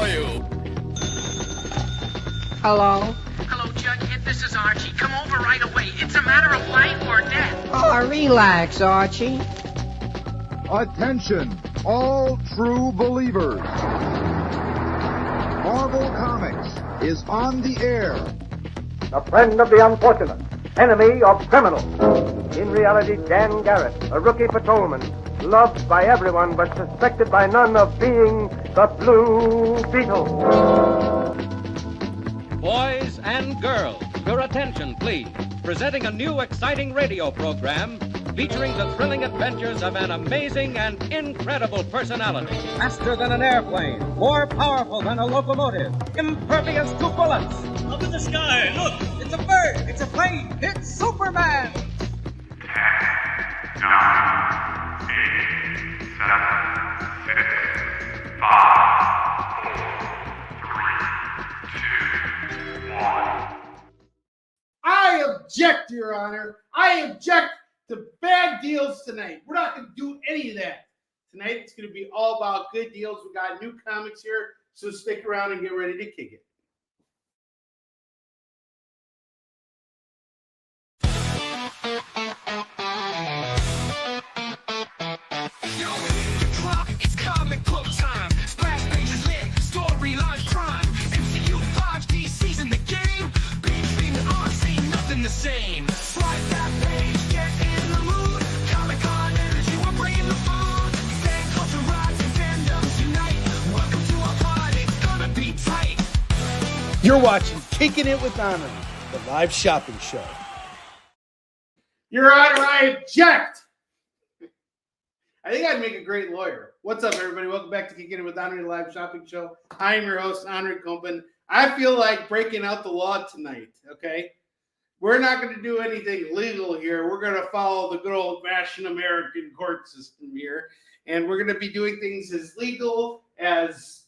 for you. Hello? Hello, Jughead. This is Archie. Come over right away. It's a matter of life or death. Oh, relax, Archie. Attention, all true believers. Marvel Comics is on the air. A friend of the unfortunate, enemy of criminals. In reality, Dan Garrett, a rookie patrolman, loved by everyone but suspected by none of being the Blue Beetle. Boys and girls, your attention, please. Presenting a new exciting radio program featuring the thrilling adventures of an amazing and incredible personality. Faster than an airplane, more powerful than a locomotive, impervious to bullets. Up in the sky, look! It's a bird! It's a plane! It's Superman! 10, 9, 8, 7, 6, 5, 4, 3, 2, 1. I object, Your Honor. I object to bad deals tonight. We're not going to do any of that. Tonight, it's going to be all about good deals. We got new comics here, so stick around and get ready to kick it. It's comic book time. Splash pages lit, storyline crime. MCU 5D season the game. Being on, ain't nothing the same. Swipe that page, get in the mood. Comic-Con energy, we're bringing the food. Fan culture rise and fandom tonight. Welcome to our party, it's gonna be tight. You're watching Kickin It With Onrie, the live shopping show. Your Honor, I object. I think I'd make a great lawyer. What's up, everybody? Welcome back to Kickin It With Onrie, the live shopping show. I'm your host, Onrie Kompan. I feel like breaking out the law tonight, okay? We're not going to do anything legal here. We're going to follow the good old-fashioned American court system here, and we're going to be doing things as legal as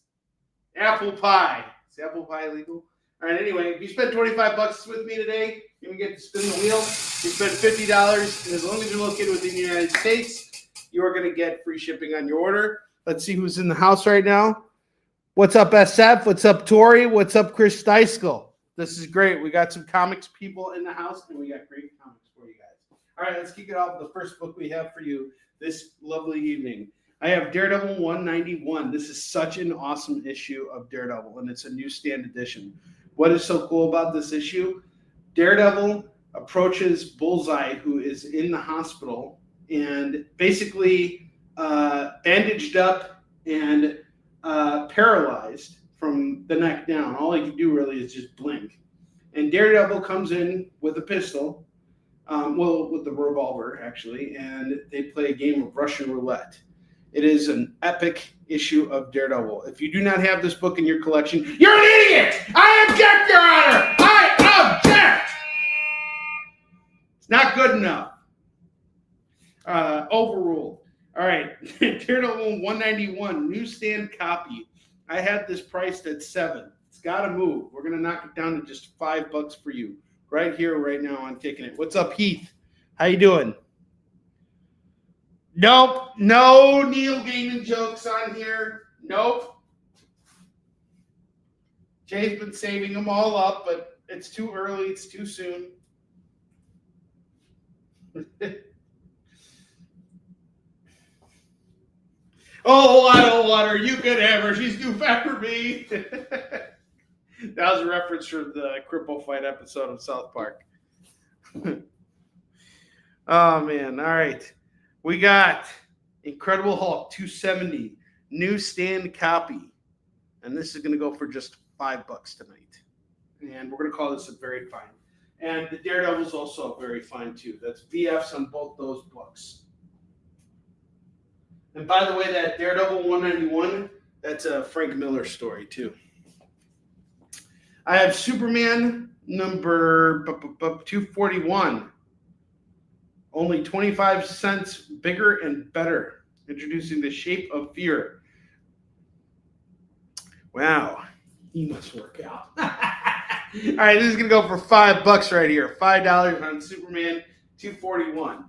apple pie. Is apple pie legal? All right, anyway, if you spend $25 with me today, you're going to get to spin the wheel. You spend $50, and as long as you're located within the United States, you are going to get free shipping on your order. Let's see who's in the house right now. What's up, SF? What's up, Tori? What's up, Chris Steiskell? This is great. We got some comics people in the house, and we got great comics for you guys. All right, let's kick it off with the first book we have for you this lovely evening. I have Daredevil 191. This is such an awesome issue of Daredevil, and it's a newsstand edition. What is so cool about this issue? Daredevil approaches Bullseye, who is in the hospital, and basically bandaged up and paralyzed from the neck down. All he can do really is just blink. And Daredevil comes in with a pistol, with the revolver, actually, and they play a game of Russian roulette. It is an epic issue of Daredevil. If you do not have this book in your collection, you're an idiot! I object, Your Honor! I object! It's not good enough. Overruled. All right, Daredevil 191 newsstand copy. I had this priced at $7. It's got to move. We're gonna knock it down to just $5 for you right here, right now on Kicking It. What's up, Heath? How you doing? Nope, no Neil Gaiman jokes on here. Nope. Jay's been saving them all up, but it's too early. It's too soon. Oh, I don't want her. You could have her. She's too fat for me. That was a reference from the Cripple Fight episode of South Park. Oh, man. All right. We got Incredible Hulk 270 newsstand copy. And this is going to go for just $5 tonight. And we're going to call this a very fine. And the Daredevil's also very fine, too. That's VFs on both those books. And by the way, that Daredevil 191, that's a Frank Miller story, too. I have Superman number 241. Only 25 cents bigger and better. Introducing the Shape of Fear. Wow. He must work out. All right, this is going to go for $5 right here. $5 on Superman 241.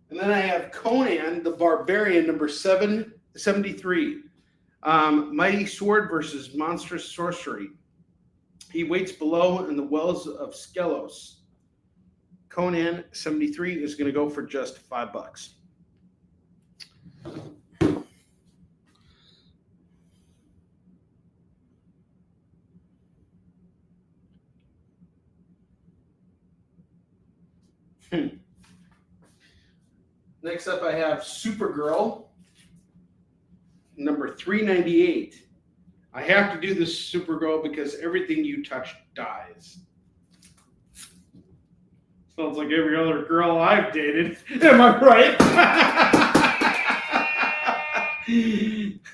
And then I have Conan the Barbarian, number 773. Mighty Sword versus Monstrous Sorcery. He waits below in the wells of Skelos. Conan 73 is going to go for just $5. Next up, I have Supergirl, number 398. I have to do this Supergirl because everything you touch dies. Sounds like every other girl I've dated. Am I right?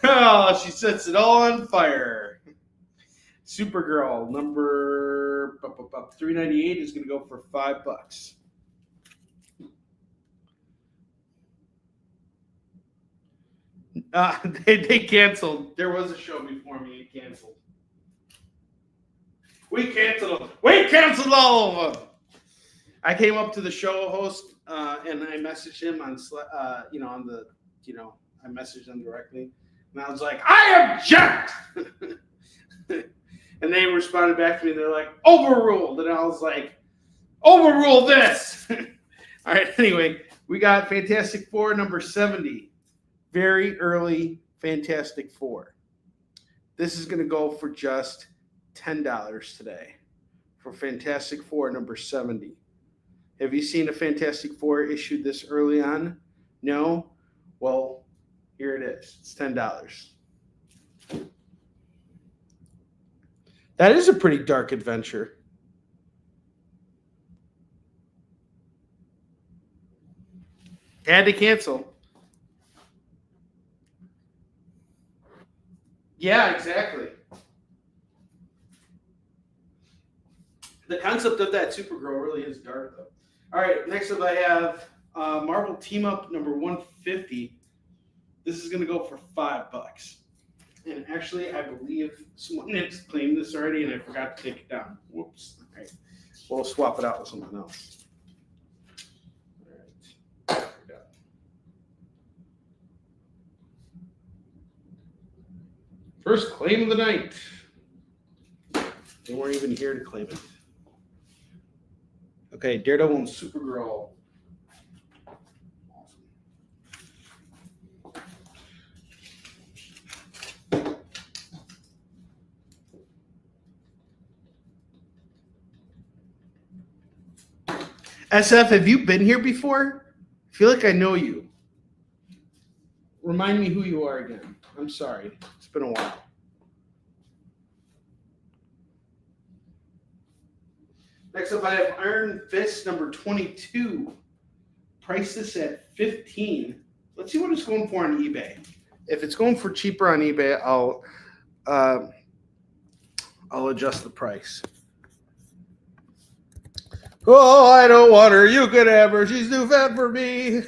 Oh, she sets it all on fire. Supergirl, number 398 is going to go for $5. They canceled. There was a show before me. It canceled. We canceled them. We canceled all of them. I came up to the show host and I messaged him on, I messaged him directly, and I was like, I object. And they responded back to me. They're like, overruled, and I was like, overrule this. All right. Anyway, we got Fantastic Four number 70. Very early Fantastic Four. This is going to go for just $10 today for Fantastic Four number 70. Have you seen a Fantastic Four issued this early on? No? Well, here it is. It's $10. That is a pretty dark adventure. Had to cancel. Yeah, exactly. The concept of that Supergirl really is dark, though. All right, next up I have Marvel Team Up number 150. This is going to go for $5. And actually, I believe someone has claimed this already, and I forgot to take it down. Whoops. All right. We'll swap it out with something else. All right. First claim of the night. They weren't even here to claim it. Okay, Daredevil and Supergirl. SF, have you been here before? I feel like I know you. Remind me who you are again. I'm sorry. It's been a while. Next up, I have Iron Fist number 22. Price this at $15. Let's see what it's going for on eBay. If it's going for cheaper on eBay, I'll adjust the price. Oh, I don't want her. You could have her. She's too fat for me.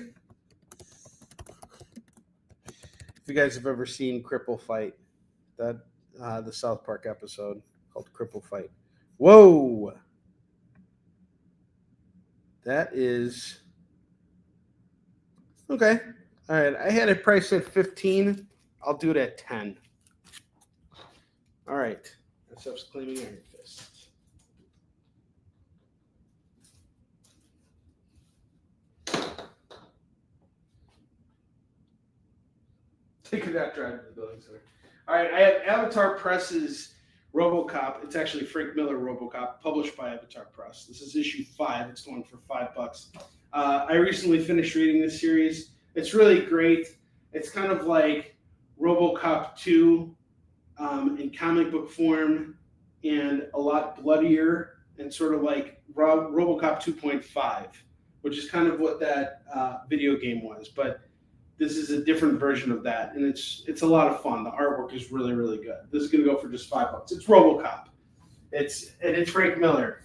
If you guys have ever seen Cripple Fight, that the South Park episode called Cripple Fight. Whoa. That is okay. All right. I had it priced at 15. I'll do it at 10. All right. SF's claiming Iron Fist. Take it out, drive to the building center. All right, I have Avatar Press's RoboCop. It's actually Frank Miller RoboCop, published by Avatar Press. This is issue 5. It's going for $5. I recently finished reading this series. It's really great. It's kind of like RoboCop 2 in comic book form, and a lot bloodier, and sort of like RoboCop 2.5, which is kind of what that video game was. But this is a different version of that, and it's a lot of fun. The artwork is really, really good. This is going to go for just $5. It's RoboCop. It's Frank Miller.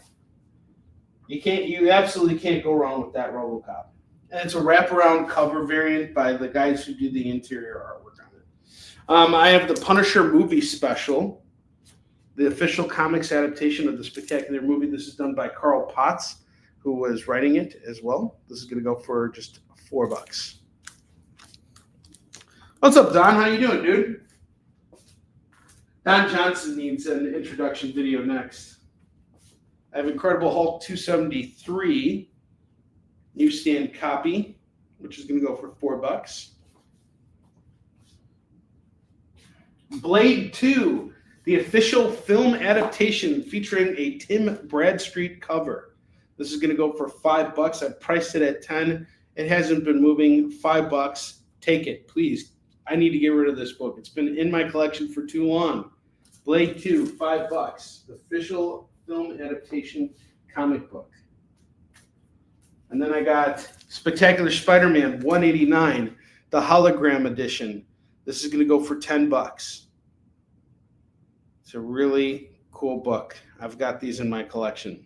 You absolutely can't go wrong with that RoboCop. And it's a wraparound cover variant by the guys who did the interior artwork on it. I have the Punisher movie special, the official comics adaptation of the spectacular movie. This is done by Carl Potts, who was writing it as well. This is going to go for just $4. What's up, Don? How you doing, dude? Don Johnson needs an introduction video next. I have Incredible Hulk 273 newsstand copy, which is going to go for $4. Blade 2, the official film adaptation featuring a Tim Bradstreet cover. This is going to go for $5. I priced it at $10. It hasn't been moving. $5. Take it, please. I need to get rid of this book. It's been in my collection for too long. Blade 2, $5. Official film adaptation comic book. And then I got Spectacular Spider-Man 189, the hologram edition. This is going to go for $10. It's a really cool book. I've got these in my collection.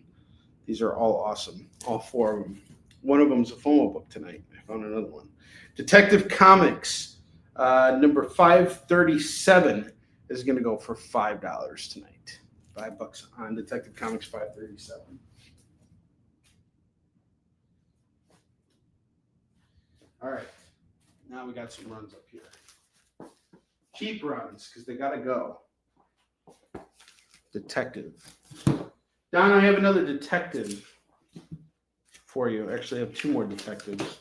These are all awesome, all 4 of them. One of them is a FOMO book tonight. I found another one. Detective Comics, number 537, is going to go for $5 tonight. $5 on Detective Comics 537. All right, now we got some runs up here. Cheap runs, because they got to go. Detective. Don, I have another detective for you. Actually, I have 2 more detectives.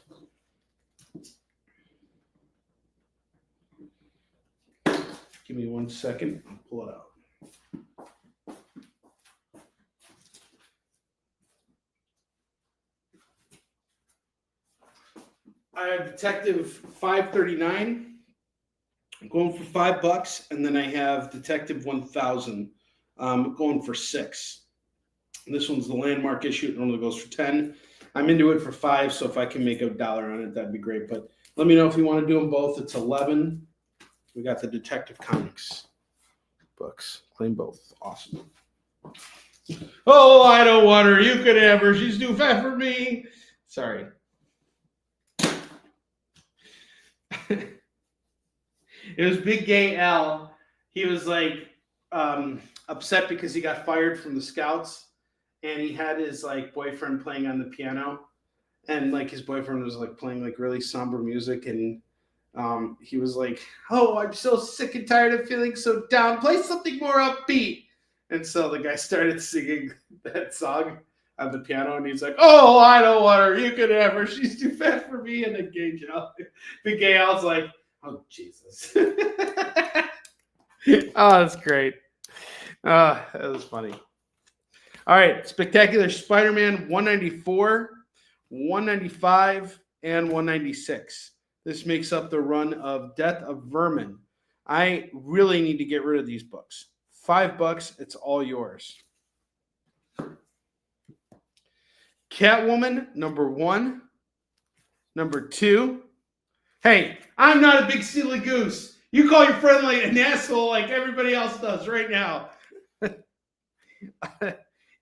Give me 1 second. I'll pull it out. I have Detective 539. I'm going for $5, and then I have Detective 1000 going for $6. And this one's the landmark issue. It normally goes for $10. I'm into it for $5, so if I can make $1 on it, that'd be great. But let me know if you want to do them both. It's $11. We got the Detective Comics books. Claim both. Awesome. Oh, I don't want her. You could have her. She's too fat for me. Sorry. It was Big Gay Al. He was like upset because he got fired from the Scouts, and he had his like boyfriend playing on the piano, and like his boyfriend was like playing like really somber music, and he was like, "Oh, I'm so sick and tired of feeling so down. Play something more upbeat." And so the guy started singing that song on the piano, and he's like, "Oh, I don't want her. You could have her. She's too fat for me." And then Big Gay Al's like, "Oh, Jesus." Oh, that's great. That was funny. All right, Spectacular Spider-Man 194, 195, and 196. This makes up the run of Death of Vermin. I really need to get rid of these books. $5, it's all yours. Catwoman, number 1. Number 2. Hey, I'm not a big silly goose. You call your friend like an asshole like everybody else does right now.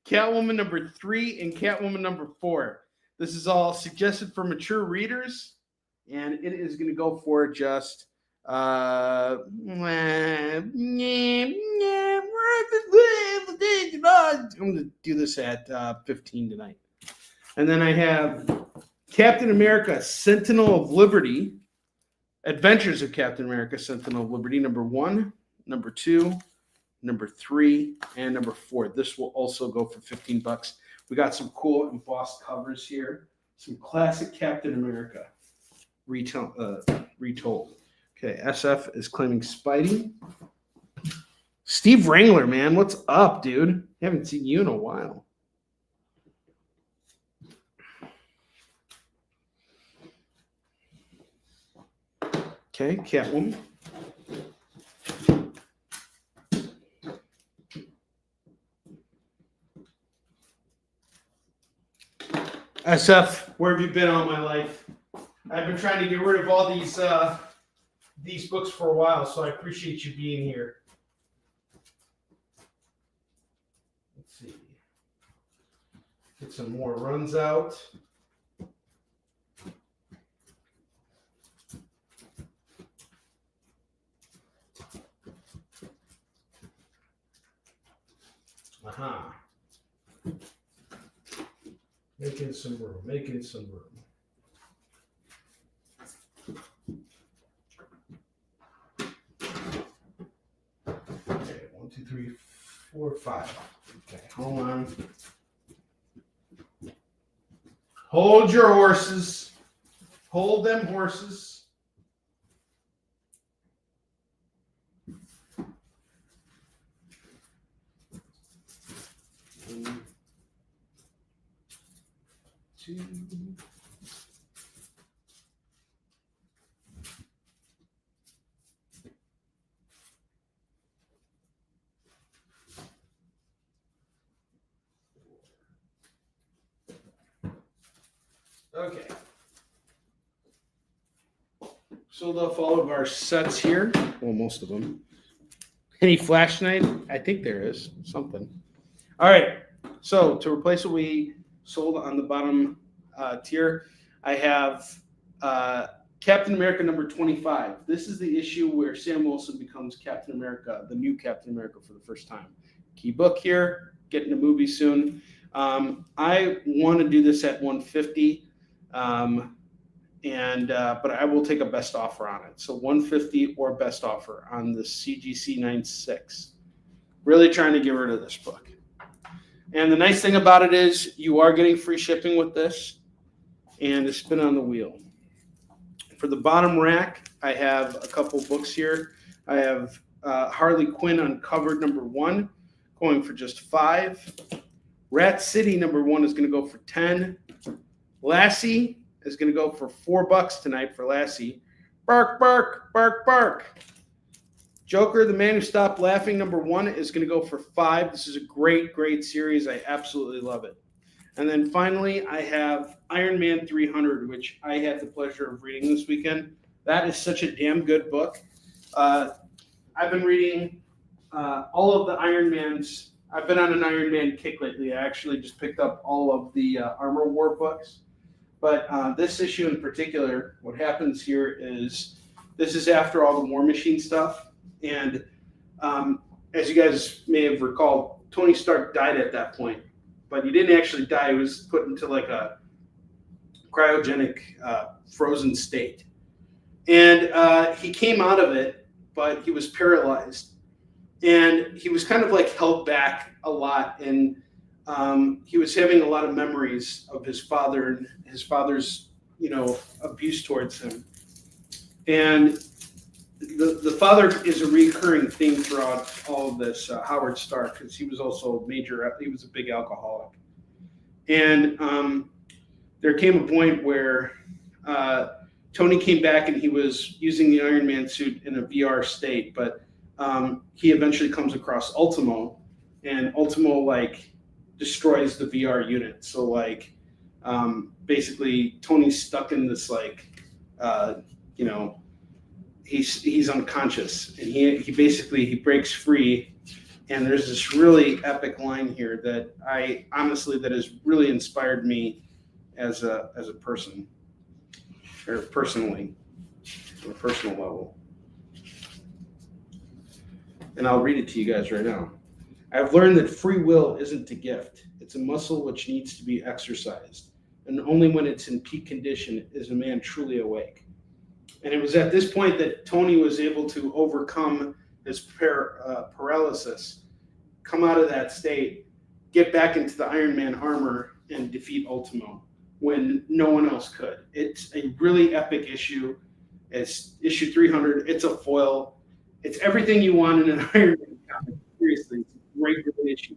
Catwoman number 3 and Catwoman number 4. This is all suggested for mature readers, and it is going to go for just I'm going to do this at 15 tonight. And then I have Captain America, Sentinel of Liberty, Adventures of Captain America, Sentinel of Liberty, number 1, number 2, number 3, and number 4. This will also go for $15. We got some cool embossed covers here. Some classic Captain America retold. Okay, SF is claiming Spidey. Steve Wrangler, man, what's up, dude? Haven't seen you in a while. Okay, Catwoman. SF, where have you been all my life? I've been trying to get rid of all these books for a while, so I appreciate you being here. Let's see. Get some more runs out. Aha. Making some room, making some room. Okay, 3, 4, 5. Okay, hold on. Hold your horses. Hold them horses. One, 2. Okay. Sold off all of our sets here. Well, most of them. Any flash night? I think there is something. All right. So to replace what we sold on the bottom tier, I have Captain America number 25. This is the issue where Sam Wilson becomes Captain America, the new Captain America for the first time. Key book here. Getting a movie soon. I want to do this at 150. But I will take a best offer on it. So 150 or best offer on the CGC 96. Really trying to get rid of this book. And the nice thing about it is you are getting free shipping with this and a spin on the wheel. For the bottom rack, I have a couple books here. I have Harley Quinn Uncovered number 1 going for just 5. Rat City number 1 is going to go for 10. Lassie is going to go for $4 tonight for Lassie. Bark, bark, bark, bark. Joker, the Man Who Stopped Laughing, number 1 is going to go for 5. This is a great, great series. I absolutely love it. And then finally, I have Iron Man 300, which I had the pleasure of reading this weekend. That is such a damn good book. I've been reading all of the Iron Mans. I've been on an Iron Man kick lately. I actually just picked up all of the Armor War books. But this issue in particular, what happens here is this is after all the War Machine stuff. And as you guys may have recalled, Tony Stark died at that point. But he didn't actually die. He was put into like a cryogenic frozen state. And he came out of it, but he was paralyzed. And he was kind of like held back a lot. And he was having a lot of memories of his father and his father's, abuse towards him. And the father is a recurring theme throughout all of this, Howard Stark, because he was also he was a big alcoholic. And there came a point where Tony came back and he was using the Iron Man suit in a VR state, but he eventually comes across Ultimo, and Ultimo, destroys the VR unit. So, basically, Tony's stuck in this, he's unconscious, and he basically breaks free. And there's this really epic line here that that has really inspired me as a person, or personally, on a personal level. And I'll read it to you guys right now. I've learned that free will isn't a gift. It's a muscle which needs to be exercised. And only when it's in peak condition is a man truly awake. And it was at this point that Tony was able to overcome his paralysis, come out of that state, get back into the Iron Man armor, and defeat Ultimo when no one else could. It's a really epic issue. It's issue 300. It's a foil. It's everything you want in an Iron Man comic. Seriously, it's a great issue.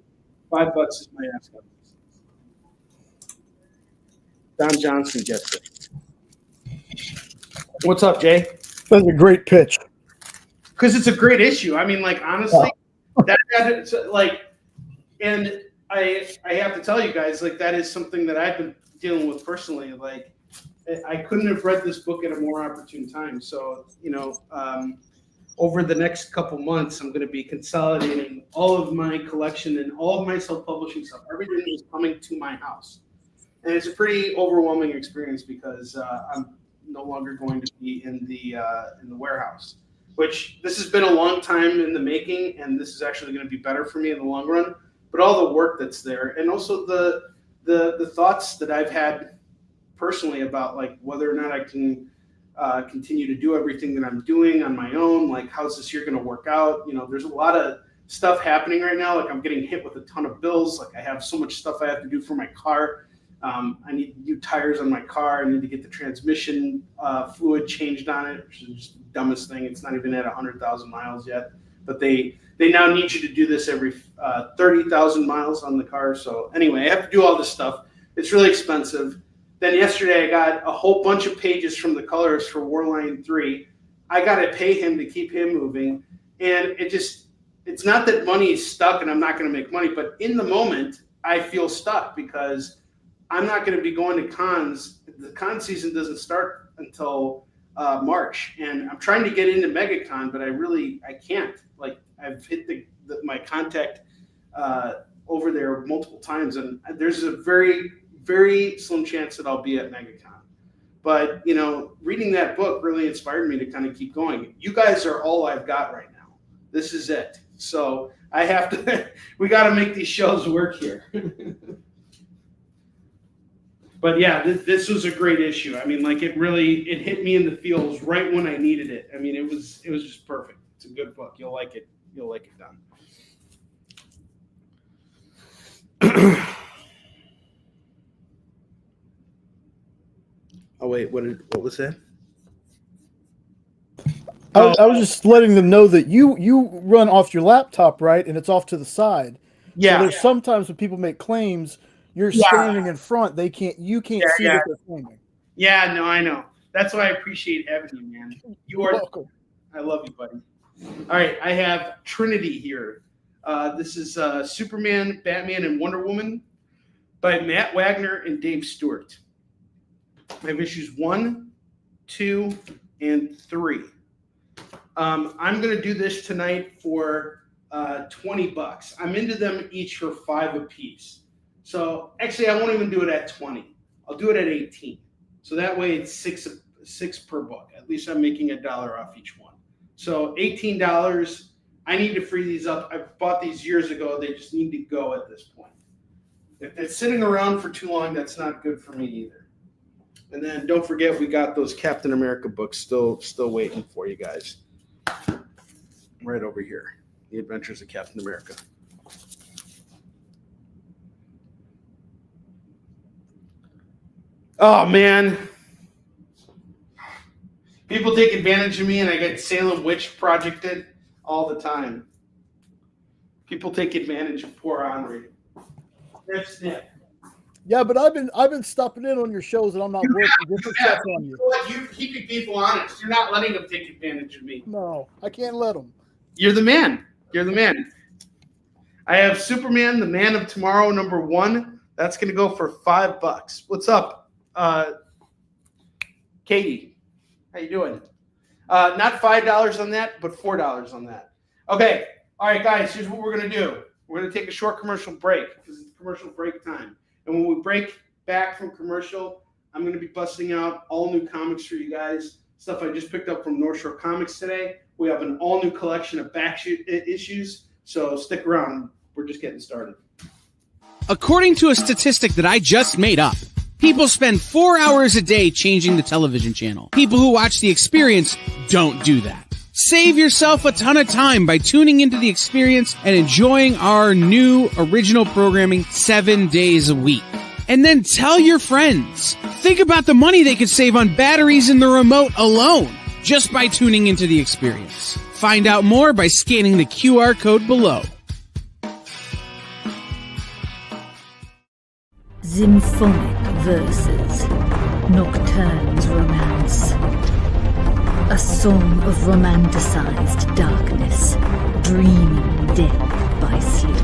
$5 is my ask. Don Johnson gets it. What's up, Jay? That's a great pitch. Because it's a great issue. I mean, honestly, that's and I have to tell you guys, that is something that I've been dealing with personally. I couldn't have read this book at a more opportune time. So, over the next couple months, I'm going to be consolidating all of my collection and all of my self-publishing stuff. Everything is coming to my house. And it's a pretty overwhelming experience because I'm no longer going to be in the warehouse, which this has been a long time in the making, and this is actually going to be better for me in the long run. But all the work that's there, and also the thoughts that I've had personally about whether or not I can continue to do everything that I'm doing on my own. How's this year going to work out? There's a lot of stuff happening right now. Like I'm getting hit with a ton of bills. Like I have so much stuff I have to do for my car. I need new tires on my car. I need to get the transmission fluid changed on it, which is just the dumbest thing. It's not even at 100,000 miles yet. But they now need you to do this every 30,000 miles on the car. So anyway, I have to do all this stuff. It's really expensive. Then yesterday I got a whole bunch of pages from the colorist for Warline 3. I got to pay him to keep him moving. And it's not that money is stuck and I'm not going to make money, but in the moment I feel stuck because I'm not going to be going to cons. The con season doesn't start until March, and I'm trying to get into MegaCon, but I can't. Like I've hit my contact over there multiple times, and there's a very, very slim chance that I'll be at MegaCon. But reading that book really inspired me to kind of keep going. You guys are all I've got right now. This is it. So I have to. We got to make these shows work here. But yeah, this was a great issue. I mean, like it hit me in the feels right when I needed it. I mean, it was just perfect. It's a good book. You'll like it. You'll like it, Don. Oh wait, what was that? I was just letting them know that you run off your laptop, right? And it's off to the side. Yeah. So there's sometimes when people make claims, you're standing in front. You can't see that they're claiming. Yeah, no, I know. That's why I appreciate having you, man. You're welcome. I love you, buddy. All right, I have Trinity here. This is Superman, Batman, and Wonder Woman by Matt Wagner and Dave Stewart. I have issues 1, 2, and 3. I'm going to do this tonight for $20. I'm into them each for $5 a piece. So actually, I won't even do it at 20. I'll do it at 18. So that way it's six per book. At least I'm making $1 off each one. So $18. I need to free these up. I bought these years ago. They just need to go at this point. If it's sitting around for too long, that's not good for me either. And then don't forget, we got those Captain America books still waiting for you guys. Right over here. The Adventures of Captain America. Oh, man. People take advantage of me, and I get Salem Witch projected all the time. People take advantage of poor Onrie. Snip. Yeah, but I've been stopping in on your shows, and I'm not working. Different stuff on you. You're keeping people honest. You're not letting them take advantage of me. No, I can't let them. You're the man. You're the man. I have Superman, the Man of Tomorrow, #1. That's going to go for $5. What's up? Katie, how you doing? Not $5 on that, but $4 on that. Okay. All right, guys, here's what we're going to do. We're going to take a short commercial break because it's commercial break time. And when we break back from commercial, I'm going to be busting out all new comics for you guys. Stuff I just picked up from North Shore Comics today. We have an all new collection of back issues. So stick around. We're just getting started. According to a statistic that I just made up, people spend 4 hours a day changing the television channel. People who watch The Experience don't do that. Save yourself a ton of time by tuning into The Experience and enjoying our new original programming 7 days a week. And then tell your friends. Think about the money they could save on batteries in the remote alone just by tuning into The Experience. Find out more by scanning the QR code below. Symphonic verses, Nocturne's romance. A song of romanticized darkness, dreaming death by sleep.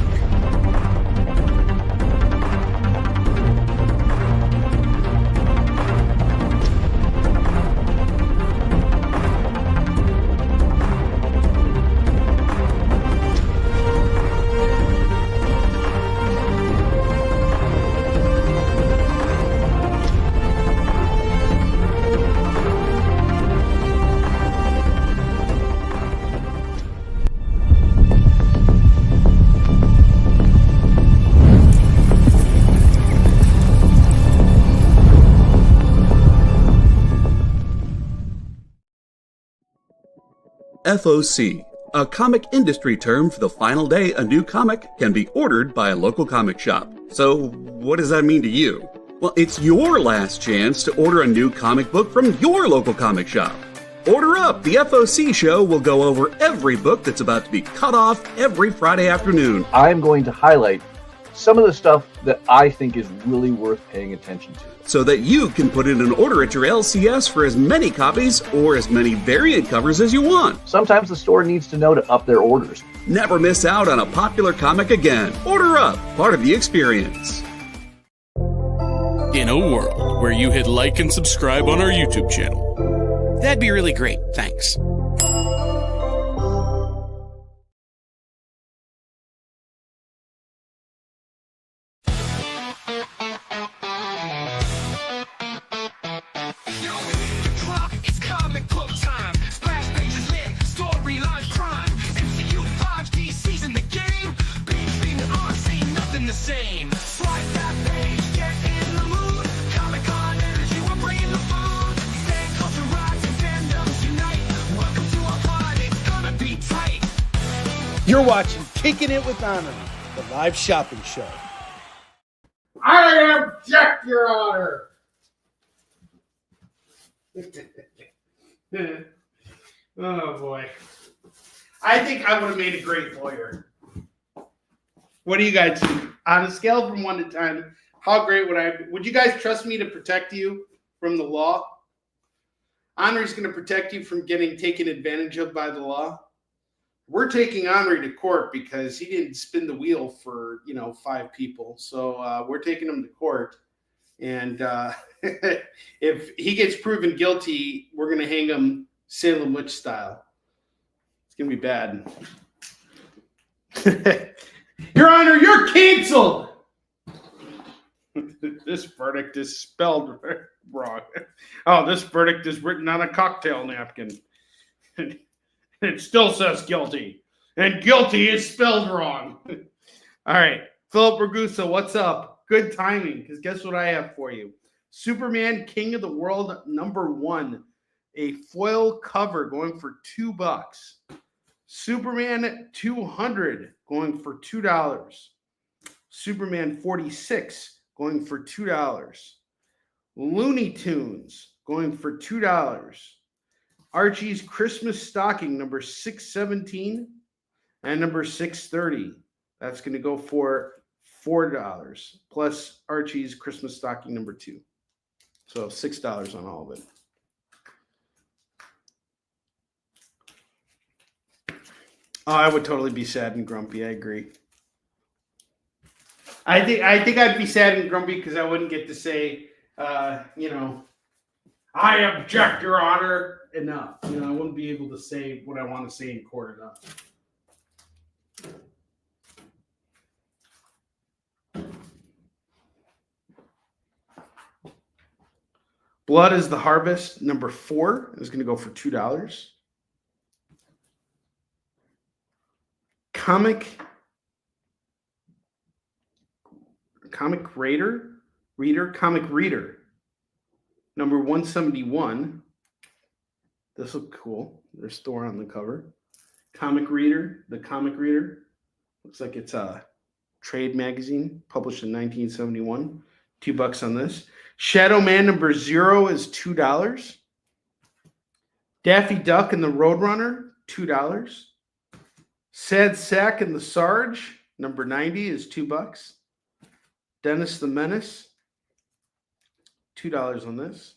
FOC, a comic industry term for the final day a new comic can be ordered by a local comic shop. So, what does that mean to you? Well, it's your last chance to order a new comic book from your local comic shop. Order up! The FOC show will go over every book that's about to be cut off every Friday afternoon. I'm going to highlight some of the stuff that I think is really worth paying attention to, so that you can put in an order at your LCS for as many copies or as many variant covers as you want. Sometimes the store needs to know to up their orders. Never miss out on a popular comic again. Order up, part of the experience. In a world where you hit like and subscribe on our YouTube channel, that'd be really great, thanks. It's comic book time. Splash pages lit, storyline crime. MCU 5D season the game. Being on, ain't nothing the same. Swipe that page, get in the mood. Comic-Con energy, we're bringing the food. Fan culture rise and fandoms unite. Welcome to our pod, it's gonna be tight. You're watching Kickin It With Onrie, the live shopping show. I object, Your Honor. Oh boy. I think I would have made a great lawyer. What do you guys think? On a scale from 1 to 10, how great would you guys trust me to protect you from the law? Onrie's going to protect you from getting taken advantage of by the law. We're taking Onrie to court because he didn't spin the wheel for 5 people. So we're taking him to court. And if he gets proven guilty, we're going to hang him Salem witch style. It's going to be bad. Your Honor, you're canceled. This verdict is spelled wrong. Oh, this verdict is written on a cocktail napkin. It still says guilty. And guilty is spelled wrong. All right. Philip Ragusa, what's up? Good timing, because guess what I have for you? Superman King of the World #1. A foil cover going for $2. Superman 200 going for $2. Superman 46 going for $2. Looney Tunes going for $2. Archie's Christmas Stocking number 617 and number 630. That's going to go for $4 plus Archie's Christmas Stocking number 2. So $6 on all of it. Oh, I would totally be sad and grumpy. I agree. I think I'd be sad and grumpy because I wouldn't get to say, I object, Your Honor, enough. I wouldn't be able to say what I want to say in court enough. Blood is the Harvest number 4 is going to go for $2. Comic Reader number 171. This looks cool. There's Thor on the cover. Comic Reader, the Comic Reader. Looks like it's a trade magazine published in 1971. $2 on this. Shadow Man number 0 is $2. Daffy Duck and the Roadrunner, $2. Sad Sack and the Sarge, number 90 is $2. Dennis the Menace, $2 on this.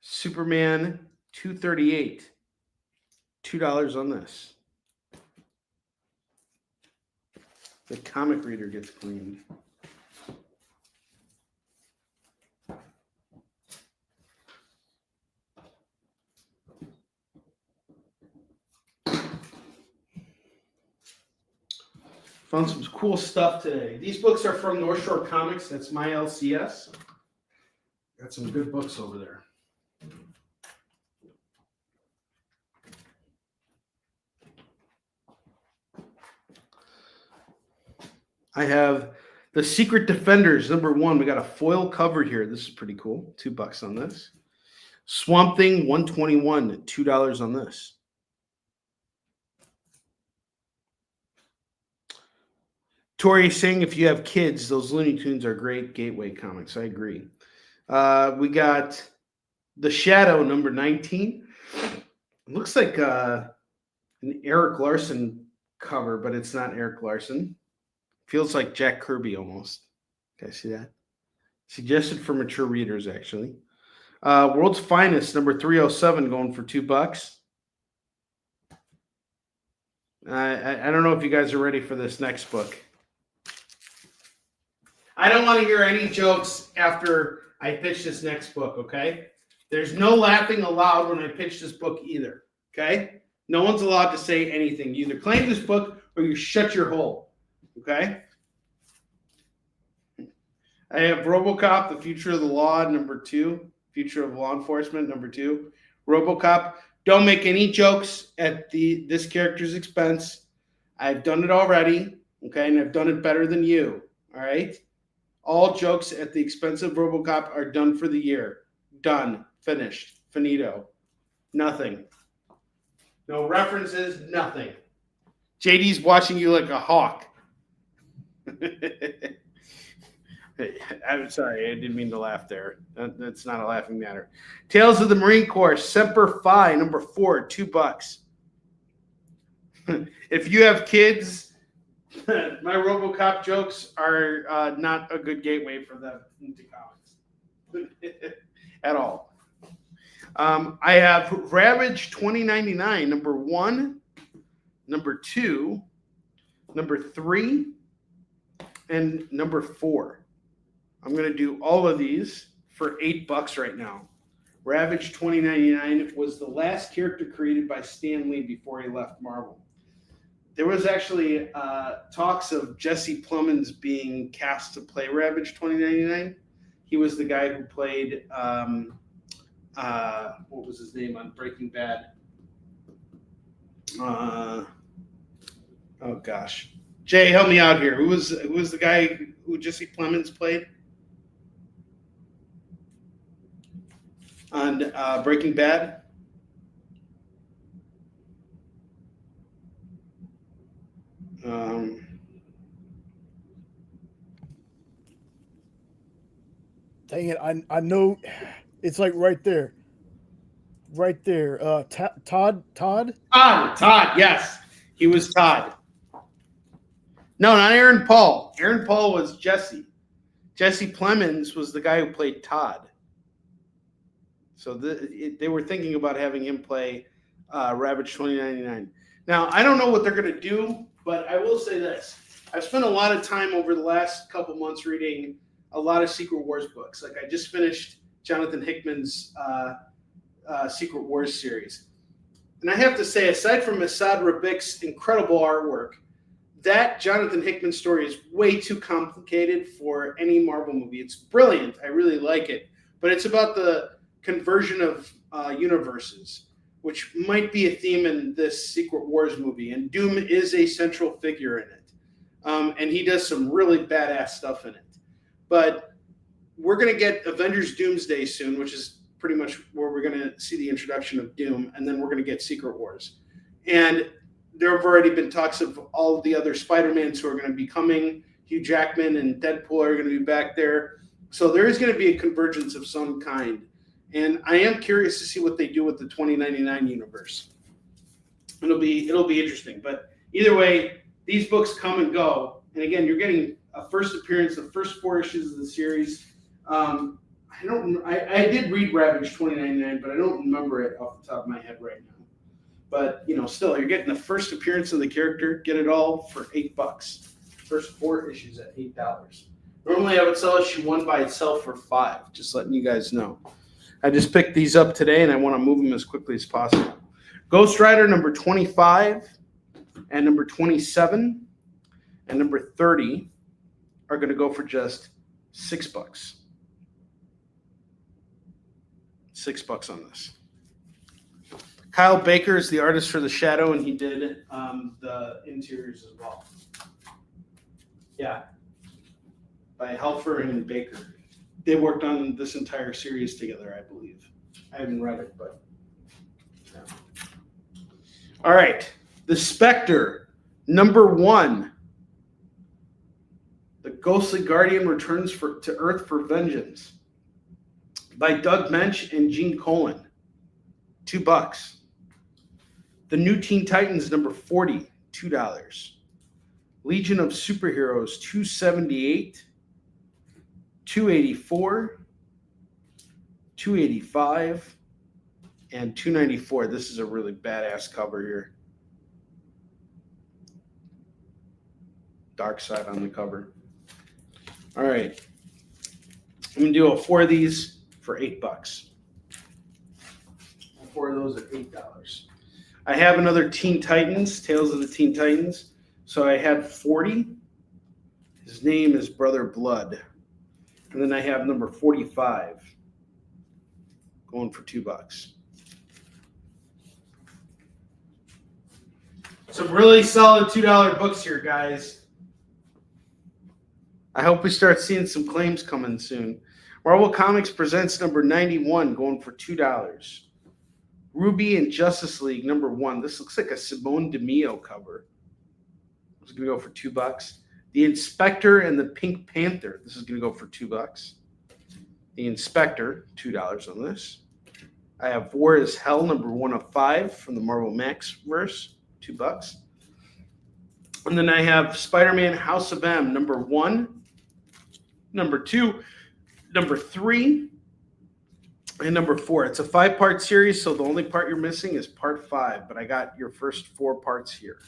Superman 238, $2 on this. The Comic Reader gets cleaned. Found some cool stuff today. These books are from North Shore Comics. That's my LCS. Got some good books over there. I have The Secret Defenders, number 1. We got a foil cover here. This is pretty cool. $2 on this. Swamp Thing 121, $2 on this. Tori is saying if you have kids, those Looney Tunes are great gateway comics. I agree. We got The Shadow, number 19. It looks like an Eric Larson cover, but it's not Eric Larson. Feels like Jack Kirby almost. Guys, see that? Suggested for mature readers, actually. World's Finest, number 307, going for $2. I don't know if you guys are ready for this next book. I don't want to hear any jokes after I pitch this next book, okay? There's no laughing allowed when I pitch this book either, okay? No one's allowed to say anything. You either claim this book or you shut your hole, okay? I have RoboCop, The Future of the Law, number 2. Future of Law Enforcement, number 2. RoboCop, don't make any jokes at this character's expense. I've done it already, okay, and I've done it better than you, all right? All jokes at the expense of RoboCop are done for the year. Done. Finished. Finito. Nothing. No references, nothing. JD's watching you like a hawk. I'm sorry, I didn't mean to laugh there. That's not a laughing matter. Tales of the Marine Corps, Semper Fi, number 4, $2. If you have kids, my RoboCop jokes are not a good gateway for them into comics at all. I have Ravage 2099, number 1, number 2, number 3, and number 4. I'm going to do all of these for $8 right now. Ravage 2099 was the last character created by Stan Lee before he left Marvel. There was actually talks of Jesse Plemons being cast to play Ravage 2099. He was the guy who played, what was his name on Breaking Bad? Oh gosh, Jay, help me out here. Who was the guy who Jesse Plemons played on Breaking Bad? Dang it! I know it's like right there. Todd. Yes, he was Todd. No, not Aaron Paul. Aaron Paul was Jesse. Jesse Plemons was the guy who played Todd. So they were thinking about having him play Ravage 2099. Now, I don't know what they're going to do, but I will say this. I've spent a lot of time over the last couple months reading a lot of Secret Wars books. Like I just finished Jonathan Hickman's Secret Wars series. And I have to say, aside from Asad Rabik's incredible artwork, that Jonathan Hickman story is way too complicated for any Marvel movie. It's brilliant. I really like it. But it's about the conversion of universes, which might be a theme in this Secret Wars movie. And Doom is a central figure in it. And he does some really badass stuff in it. But we're going to get Avengers Doomsday soon, which is pretty much where we're going to see the introduction of Doom. And then we're going to get Secret Wars. And there have already been talks of all of the other Spider-Mans who are going to be coming. Hugh Jackman and Deadpool are going to be back there. So there is going to be a convergence of some kind. And I am curious to see what they do with the 2099 universe. It'll be interesting. But either way, these books come and go. And again, you're getting a first appearance, the first 4 issues of the series. I did read Ravage 2099, but I don't remember it off the top of my head right now. But, still, you're getting the first appearance of the character. Get it all for $8. First 4 issues at $8. Normally, I would sell issue 1 by itself for $5, just letting you guys know. I just picked these up today, and I want to move them as quickly as possible. Ghost Rider number 25 and number 27 and number 30 are going to go for just $6. $6 on this. Kyle Baker is the artist for The Shadow, and he did the interiors as well. Yeah. By Helfer and Baker. They worked on this entire series together, I believe. I haven't read it, but. Yeah. All right. The Spectre, number 1. Ghostly Guardian returns to Earth for vengeance by Doug Mensch and Gene Colan. $2. The New Teen Titans number 40, $2. Legion of Superheroes, $278, $284, $285, and $294. This is a really badass cover here. Dark Side on the cover. All right. I'm going to do 4 of these for $8. 4 of those at $8. I have another Teen Titans, Tales of the Teen Titans. So I had 40. His name is Brother Blood. And then I have number 45 going for $2. Some really solid $2 books here, guys. I hope we start seeing some claims coming soon. Marvel Comics presents number 91 going for $2. Ruby and Justice League number 1. This looks like a Simone DeMeo cover. This is going to go for $2. The Inspector and the Pink Panther. This is going to go for $2. The Inspector, $2 on this. I have War is Hell number 1 of 5 from the Marvel Max verse, $2. And then I have Spider-Man House of M number 1, number 2, number 3, and number 4. It's a 5-part series, so the only part you're missing is part 5, but I got your first 4 parts here.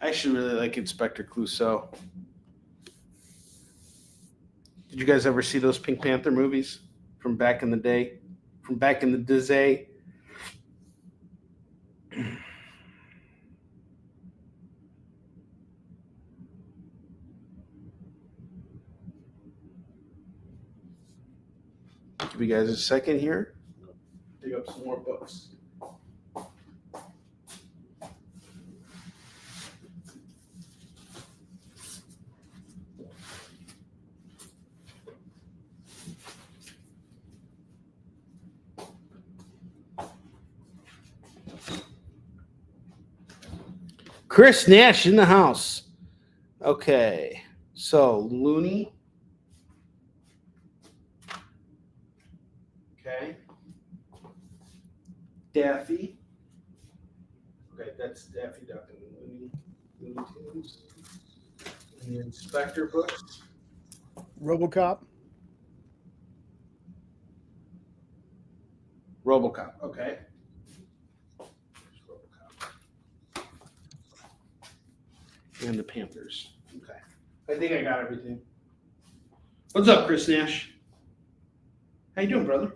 I actually really like Inspector Clouseau. Did you guys ever see those Pink Panther movies from back in the day? From back in the day? Give you guys a second here. Dig up some more books. Chris Nash in the house. Okay, so Looney. Okay. Daffy. Okay, that's Daffy Duck and Looney Tunes. And the Inspector books. RoboCop. RoboCop. Okay. And the Panthers. Okay. I think I got everything. What's up, Chris Nash? How you doing, brother?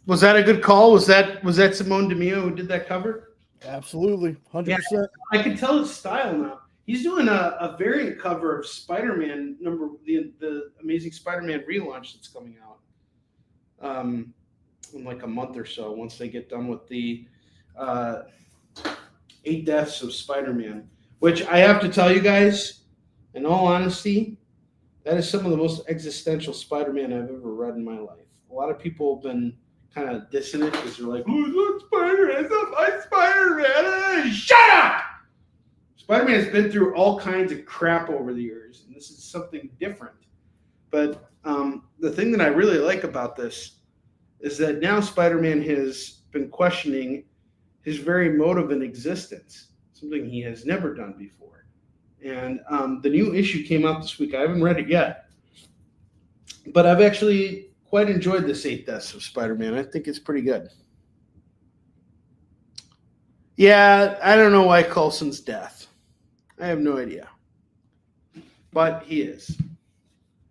Was that a good call? Was that Simone DeMeo who did that cover? Absolutely. 100%. Yeah, I can tell his style now. He's doing a variant cover of Spider-Man the Amazing Spider-Man relaunch that's coming out. In like a month or so, once they get done with the 8 Deaths of Spider-Man, which I have to tell you guys, in all honesty, that is some of the most existential Spider-Man I've ever read in my life. A lot of people have been kind of dissing it because they're like, "Oh, look, Spider-Man, it's not my Spider-Man." Shut up! Spider-Man has been through all kinds of crap over the years, and this is something different. But the thing that I really like about this is that now Spider-Man has been questioning his very motive in existence, something he has never done before. And the new issue came out this week. I haven't read it yet, but I've actually quite enjoyed this 8 Deaths of Spider-Man. I think it's pretty good. Yeah, I don't know why Coulson's death. I have no idea. But he is.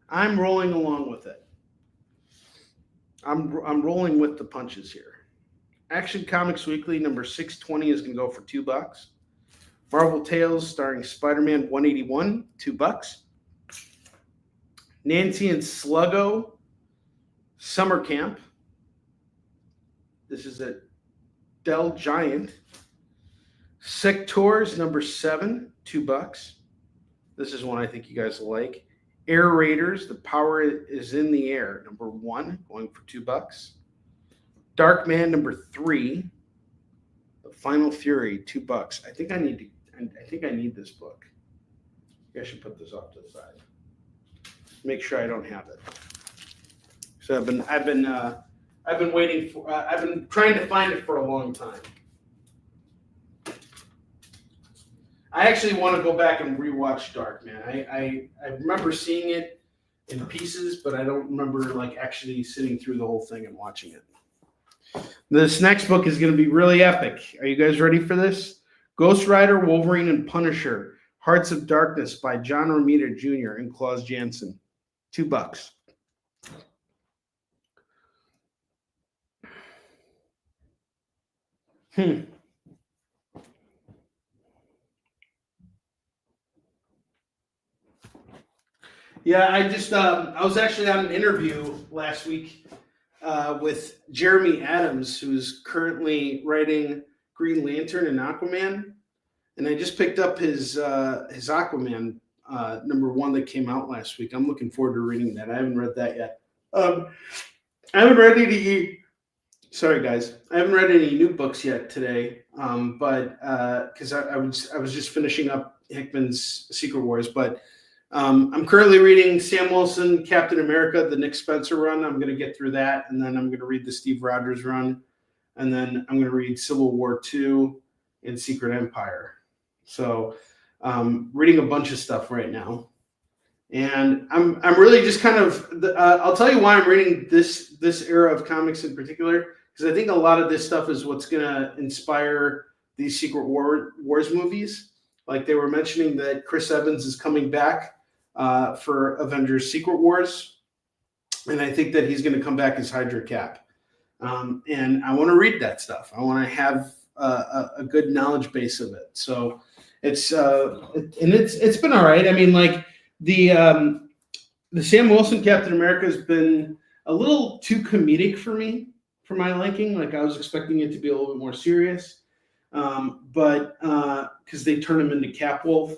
I'm rolling along with it. I'm rolling with the punches here. Action Comics Weekly number 620 is going to go for $2. Marvel Tales starring Spider-Man 181, $2. Nancy and Sluggo Summer Camp, This is a Dell Giant. Sectors number 7, $2. This is one I think you guys will like. Air Raiders, The Power is in the Air, number 1, going for $2. Dark Man number 3, The Final Fury, $2. I think I need this book. I should put this off to the side. Make sure I don't have it. So I've been waiting for. I've been trying to find it for a long time. I actually want to go back and rewatch Dark Man. I remember seeing it in pieces, but I don't remember like actually sitting through the whole thing and watching it. This next book is going to be really epic. Are you guys ready for this? Ghost Rider, Wolverine, and Punisher: Hearts of Darkness by John Romita Jr. and Klaus Janson. $2. Yeah, I was actually on an interview last week with Jeremy Adams, who's currently writing Green Lantern and Aquaman, and I just picked up his Aquaman number 1 that came out last week. I'm looking forward to reading that. I haven't read that yet. I haven't read any. Sorry, guys. I haven't read any new books yet today, but because I was just finishing up Hickman's Secret Wars, but I'm currently reading Sam Wilson, Captain America, the Nick Spencer run. I'm going to get through that, and then I'm going to read the Steve Rogers run, and then I'm going to read Civil War II and Secret Empire. So, reading a bunch of stuff right now, and I'm really just kind of. I'll tell you why I'm reading this era of comics in particular, because I think a lot of this stuff is what's going to inspire these Secret Wars movies. Like they were mentioning that Chris Evans is coming back for Avengers Secret Wars, and I think that he's going to come back as Hydra Cap. And I want to read that stuff. I want to have a good knowledge base of it. So it's been all right. I mean, like the Sam Wilson Captain America has been a little too comedic for me, for my liking. Like I was expecting it to be a little bit more serious, but because they turn him into Capwolf,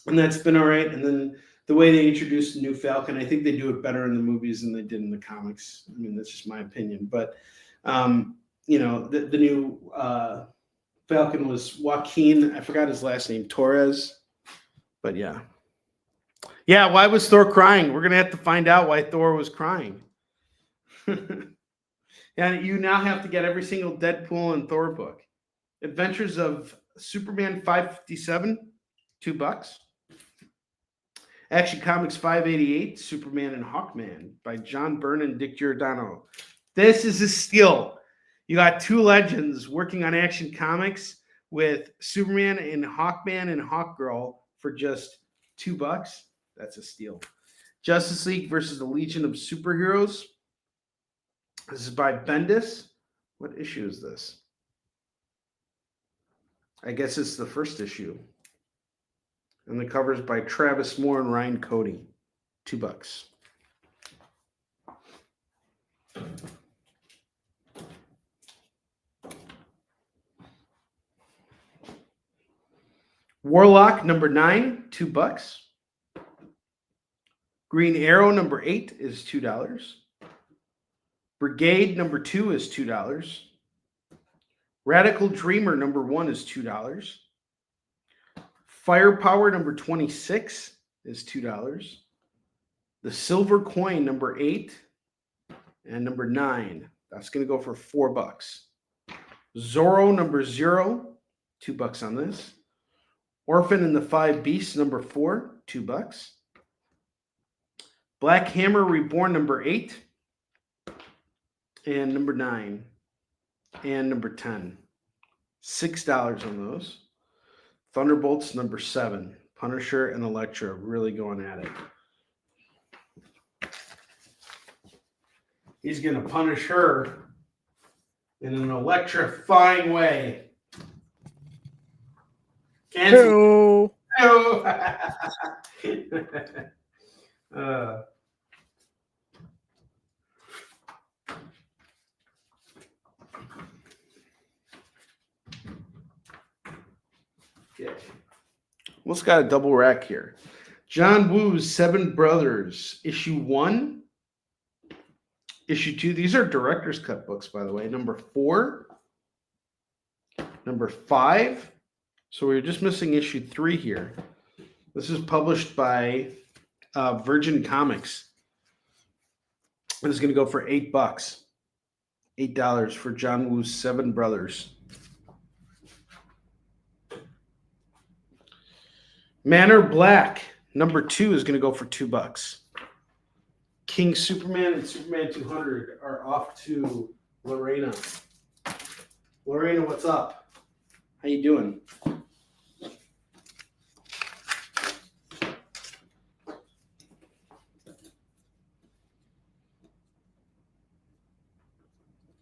and that's been all right. And then the way they introduced the new Falcon, I think they do it better in the movies than they did in the comics. I mean, that's just my opinion. But you know, the new Falcon was Joaquin. I forgot his last name, Torres. But yeah. Why was Thor crying? We're gonna have to find out why Thor was crying. And you now have to get every single Deadpool and Thor book. Adventures of Superman 557, $2. Action Comics 588, Superman and Hawkman by John Byrne and Dick Giordano. This is a steal. You got two legends working on Action Comics with Superman and Hawkman and Hawkgirl for just $2. That's a steal. Justice League versus the Legion of Superheroes. This is by Bendis. What issue is this? I guess it's the first issue. And the cover's by Travis Moore and Ryan Cody. $2. Warlock number 9, $2. Green Arrow number 8 is $2. Brigade number 2 is $2. Radical Dreamer number 1 is $2. Firepower number 26 is $2. The Silver Coin number 8 and number 9. That's going to go for $4. Zorro number 0, $2 on this. Orphan and the Five Beasts number 4, $2. Black Hammer Reborn number 8 and number 9 and number 10. $6 on those. Thunderbolts number 7. Punisher and Elektra really going at it. He's going to punish her in an electrifying way. Cancel. Almost got a double rack here. John Woo's Seven Brothers, issue 1, issue 2. These are director's cut books, by the way. Number 4, number 5. So we're just missing issue 3 here. This is published by Virgin Comics. This is going to go for $8. $8 for John Woo's Seven Brothers. Manor Black, number 2 is going to go for $2. King Superman and Superman 200 are off to Lorena. Lorena, what's up? How you doing?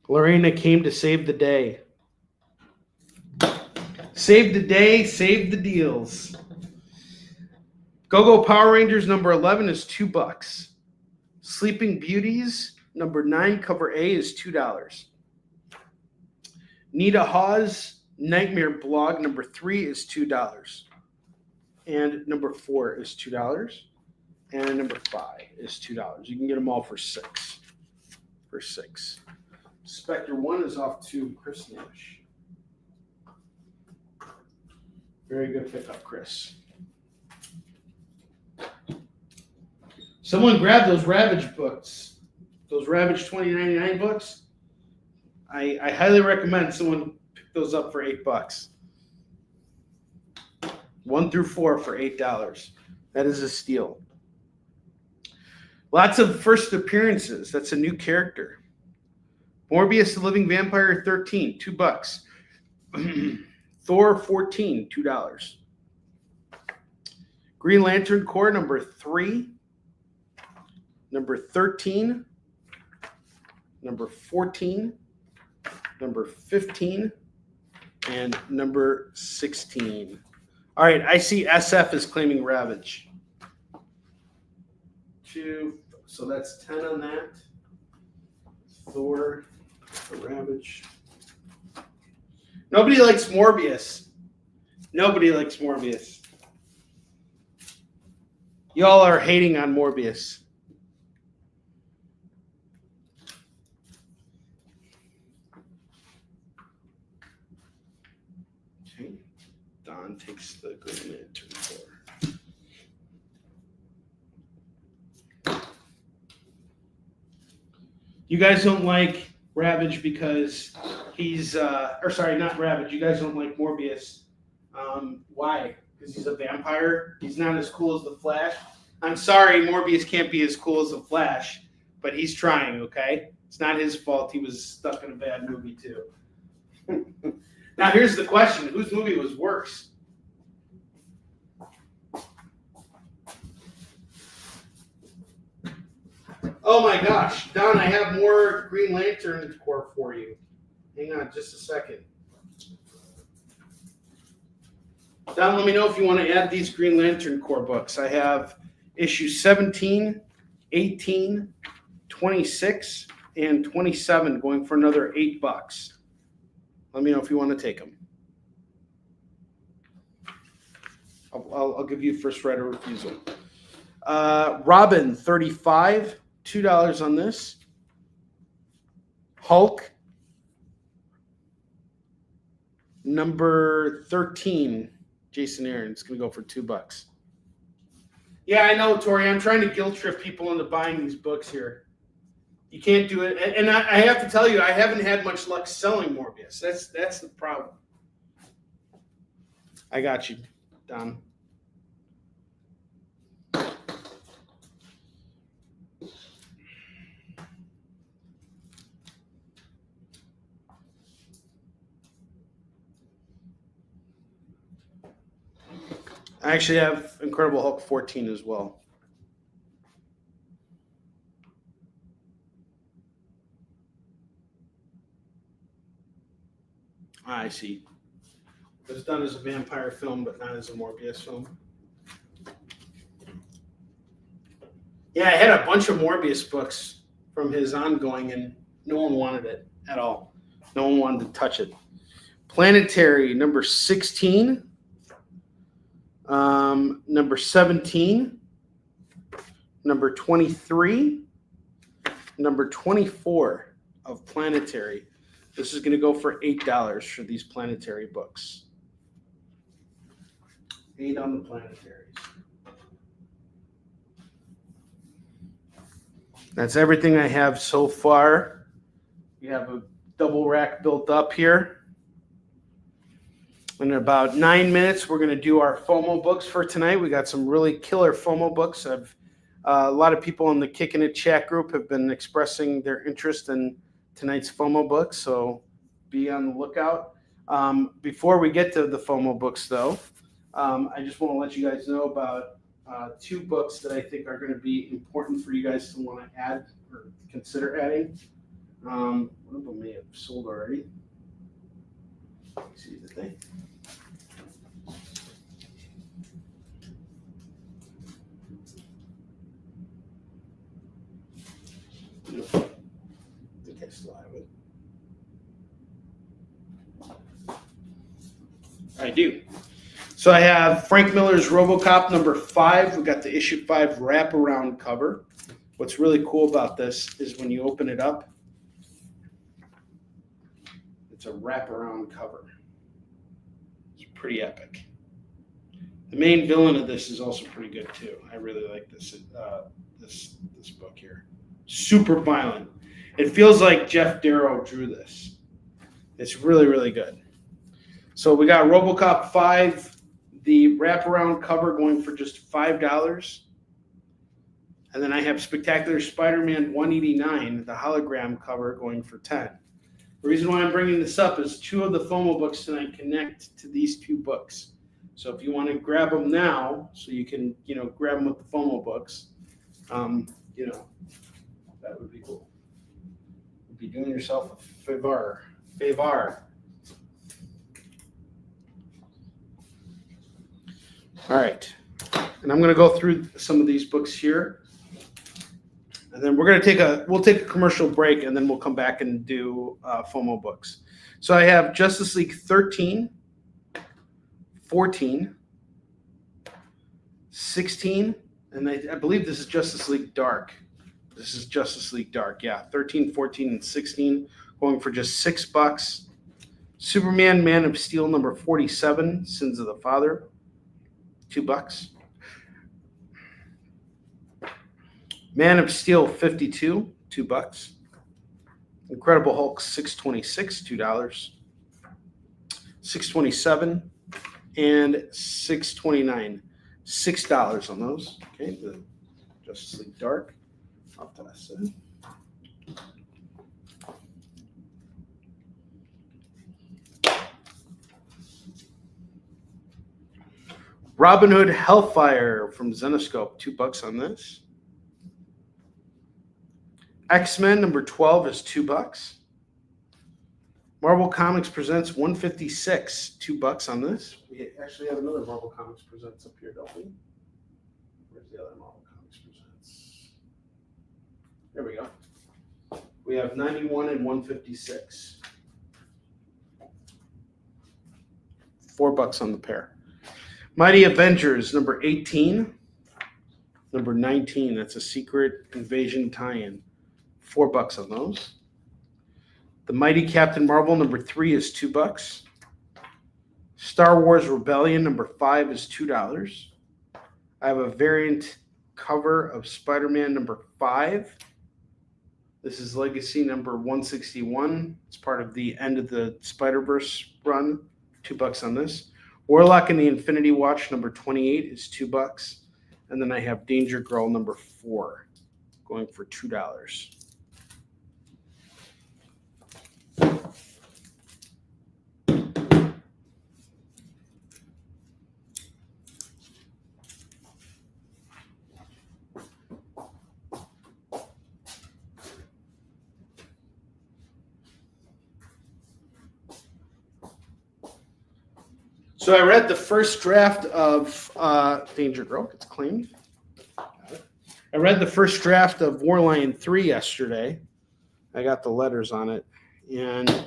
Lorena came to save the day. Save the day, save the deals. Go-Go Power Rangers number 11 is $2. Sleeping Beauties number 9 cover A is $2. Nita Hawes Nightmare Blog number 3 is $2. And number 4 is $2. And number 5 is $2. You can get them all for $6. For $6. Spectre 1 is off to Chris Nash. Very good pickup, Chris. Someone grab those Ravage books. Those Ravage 2099 books. I highly recommend someone pick those up for $8. 1 through 4 for $8. That is a steal. Lots of first appearances. That's a new character. Morbius the Living Vampire 13, $2. Thor 14, $2. Green Lantern Corps number 3, number 13, number 14, number 15, and number 16. All right, I see SF is claiming Ravage. 2, so that's 10 on that. Thor, Ravage. Nobody likes Morbius. Nobody likes Morbius. Y'all are hating on Morbius. Okay. Don takes the Green Lantern Corps. You guys don't like Ravage because he's, or sorry, not Ravage. You guys don't like Morbius. Why? Because he's a vampire? He's not as cool as the Flash? I'm sorry, Morbius can't be as cool as the Flash, but he's trying, okay? It's not his fault he was stuck in a bad movie, too. Now, here's the question. Whose movie was worse? Oh my gosh, Don, I have more Green Lantern Corps for you. Hang on just a second. Don, let me know if you want to add these Green Lantern Corps books. I have issues 17, 18, 26, and 27 going for another $8. Let me know if you want to take them. I'll give you first right of refusal. Robin, 35. $2 on this. Hulk, number 13, Jason Aaron. It's going to go for $2. Yeah, I know, Tori. I'm trying to guilt trip people into buying these books here. You can't do it. And I have to tell you, I haven't had much luck selling Morbius. That's the problem. I got you, Don. I actually have Incredible Hulk 14 as well. I see. It was done as a vampire film, but not as a Morbius film. Yeah, I had a bunch of Morbius books from his ongoing, and no one wanted it at all. No one wanted to touch it. Planetary, number 16. Number 17, number 23, number 24 of Planetary. This is going to go for $8 for these Planetary books. 8 on the Planetaries. That's everything I have so far. We have a double rack built up here. In about 9 minutes, we're going to do our FOMO books for tonight. We got some really killer FOMO books. A lot of people in the Kickin It chat group have been expressing their interest in tonight's FOMO books, so be on the lookout. Before we get to the FOMO books, though, I just want to let you guys know about 2 books that I think are going to be important for you guys to want to add or consider adding. One of them may have sold already. Let's see the thing. I think I still have it. I do. So I have Frank Miller's RoboCop number 5. We got the issue 5 wraparound cover. What's really cool about this is when you open it up, it's a wraparound cover. It's pretty epic. The main villain of this is also pretty good too. I really like this this book here. Super violent. It feels like Jeff Darrow drew this. It's really, really good. So we got RoboCop 5, the wraparound cover going for just $5. And then I have Spectacular Spider-Man 189, the hologram cover, going for $10. The reason why I'm bringing this up is 2 of the FOMO books tonight connect to these 2 books. So if you want to grab them now, so you can, grab them with the FOMO books, that would be cool. You'd be doing yourself a favor. All right. And I'm going to go through some of these books here. And then we'll take a commercial break, and then we'll come back and do FOMO books. So I have Justice League 13, 14, 16, and I believe this is Justice League Dark. This is Justice League Dark, yeah. 13, 14, and 16 going for just $6. Superman Man of Steel number 47, Sins of the Father, $2. Man of Steel 52, $2. Incredible Hulk 626, $2. 627 and 629, $6 on those. Okay, the Justice League Dark. Off to that side. Robin Hood Hellfire from Zenoscope, $2 on this. X-Men number 12 is $2. Marvel Comics Presents 156, $2 on this. We actually have another Marvel Comics Presents up here, don't we? Where's the other Marvel Comics Presents? There we go. We have 91 and 156. $4 on the pair. Mighty Avengers number 18. Number 19, that's a Secret Invasion tie-in. $4 on those. The Mighty Captain Marvel number 3 is $2. Star Wars Rebellion number 5 is $2. I have a variant cover of Spider-Man number 5. This is Legacy number 161. It's part of the end of the Spider-Verse run. $2 on this. Warlock and the Infinity Watch number 28 is $2. And then I have Danger Girl number 4 going for $2. So I read the first draft of Danger Girl. It's claimed. I read the first draft of Warlion 3 yesterday. I got the letters on it. And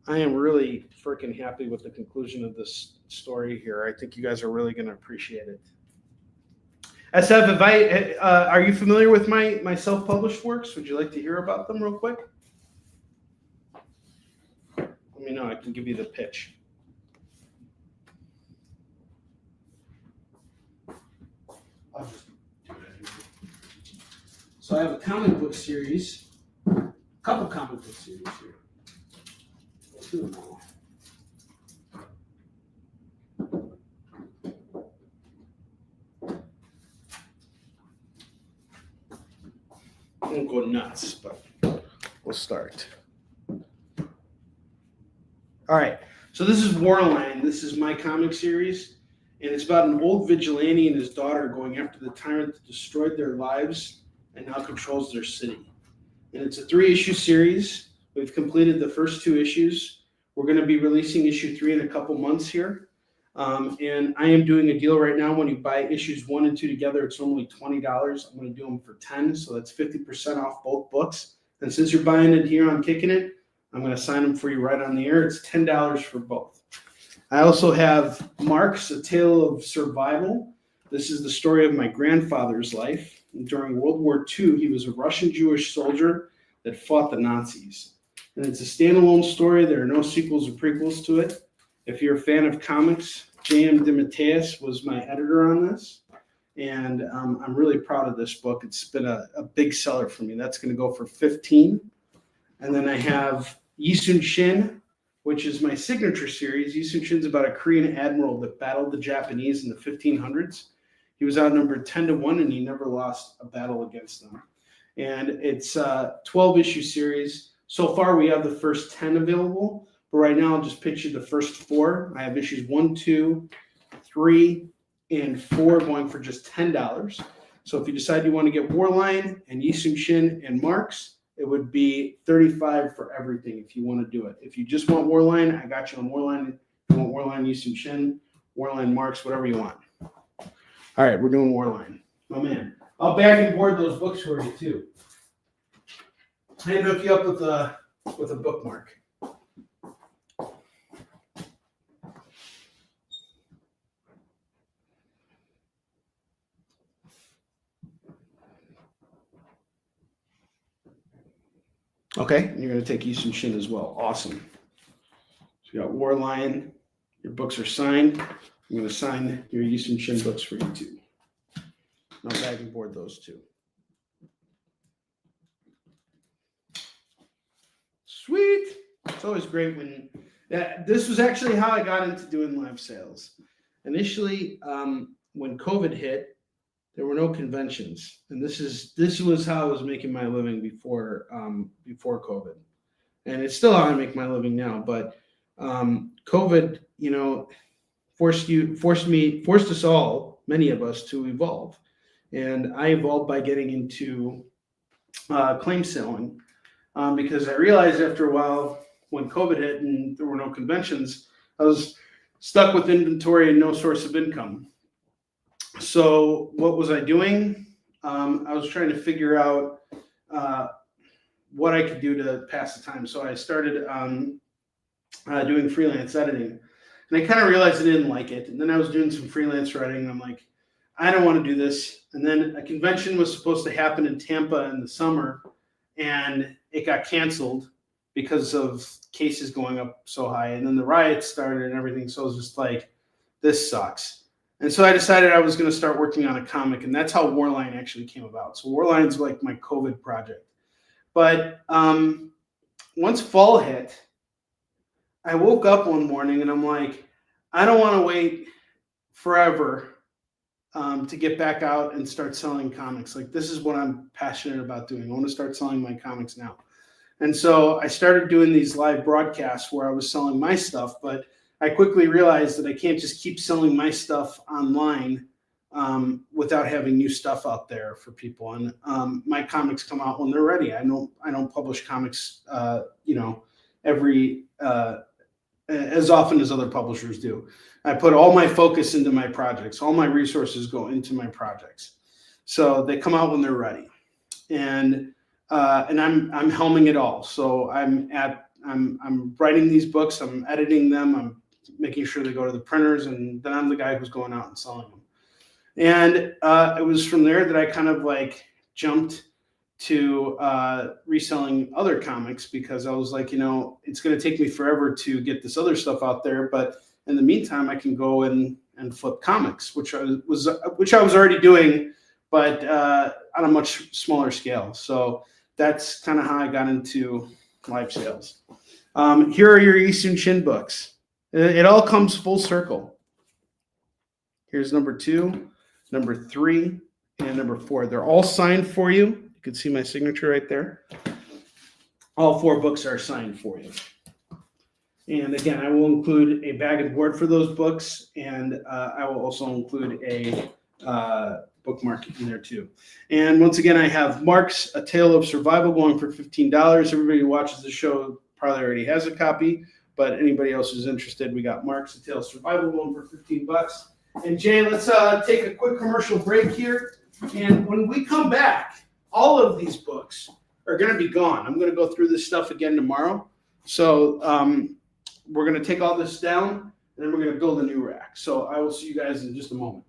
I am really freaking happy with the conclusion of this story here. I think you guys are really going to appreciate it. SF, are you familiar with my self-published works? Would you like to hear about them real quick? Let me know. I can give you the pitch. I'll just do it anyway. So I have a comic book series, a couple comic book series here. Let's do them all. I won't go nuts, but we'll start. All right, so this is Warline. This is my comic series, and it's about an old vigilante and his daughter going after the tyrant that destroyed their lives and now controls their city. And it's a 3-issue series. We've completed the first 2 issues. We're going to be releasing issue 3 in a couple months here. And I am doing a deal right now. When you buy issues 1 and 2 together, it's only $20. I'm going to do them for $10, so that's 50% off both books. And since you're buying it here on Kicking It, I'm going to sign them for you right on the air. It's $10 for both. I also have Marks, A Tale of Survival. This is the story of my grandfather's life. During World War II, he was a Russian Jewish soldier that fought the Nazis. And it's a standalone story. There are no sequels or prequels to it. If you're a fan of comics, J.M. DeMatteis was my editor on this. And I'm really proud of this book. It's been a big seller for me. That's going to go for $15. And then I have Yisun Shin, which is my signature series. Yisun Shin's about a Korean admiral that battled the Japanese in the 1500s. He was outnumbered 10-1, and he never lost a battle against them. And it's a 12-issue series. So far, we have the first 10 available. But right now, I'll just pitch you the first 4. I have issues 1, 2, 3, and 4 going for just $10. So if you decide you want to get Warline and Yisun Shin and Marks, it would be $35 for everything if you want to do it. If you just want Warline, I got you on Warline. If you want Warline, Yisun Shin, Warline, Marks, whatever you want. All right, we're doing Warline. Oh, man. I'll bag and board those books for you, too. I can hook you up with a bookmark. Okay, and you're going to take Yisun Shin as well. Awesome. So you got Warline. Your books are signed. I'm going to sign your Yisun Shin books for you too. I'll bag and board those too. Sweet. It's always great when this was actually how I got into doing live sales. Initially, when COVID hit, there were no conventions, and this was how I was making my living before COVID, and it's still how I make my living now. But COVID, forced us all, many of us, to evolve, and I evolved by getting into claim selling because I realized after a while, when COVID hit and there were no conventions, I was stuck with inventory and no source of income. So what was I doing? I was trying to figure out what I could do to pass the time. So I started doing freelance editing. And I kind of realized I didn't like it. And then I was doing some freelance writing. And I'm like, I don't want to do this. And then a convention was supposed to happen in Tampa in the summer. And it got canceled because of cases going up so high. And then the riots started and everything. So I was just like, this sucks. And so I decided I was going to start working on a comic, and that's how Warline actually came about. So Warline's like my COVID project. But once fall hit, I woke up one morning and I'm like, I don't want to wait forever to get back out and start selling comics. Like, this is what I'm passionate about doing. I want to start selling my comics now. And so I started doing these live broadcasts where I was selling my stuff, but I quickly realized that I can't just keep selling my stuff online without having new stuff out there for people. And my comics come out when they're ready. I don't publish comics, every as often as other publishers do. I put all my focus into my projects. All my resources go into my projects, so they come out when they're ready. And I'm helming it all. So I'm writing these books. I'm editing them. I'm making sure they go to the printers, and then I'm the guy who's going out and selling them. And it was from there that I kind of like jumped to reselling other comics, because I was like, it's going to take me forever to get this other stuff out there, but in the meantime, I can go and flip comics, which I was already doing, but on a much smaller scale. So that's kind of how I got into live sales. Here are your Eastern Shin books. It all comes full circle. Here's number 2, number 3, and number 4. They're all signed for you. You can see my signature right there. All 4 books are signed for you. And again, I will include a bag and board for those books, and I will also include a bookmark in there too. And once again, I have Mark's A Tale of Survival going for $15. Everybody who watches the show probably already has a copy, but anybody else who's interested, we got Mark's A Tale of Survival going for $15. And Jay, let's take a quick commercial break here. And when we come back, all of these books are going to be gone. I'm going to go through this stuff again tomorrow. So we're going to take all this down, and then we're going to build a new rack. So I will see you guys in just a moment.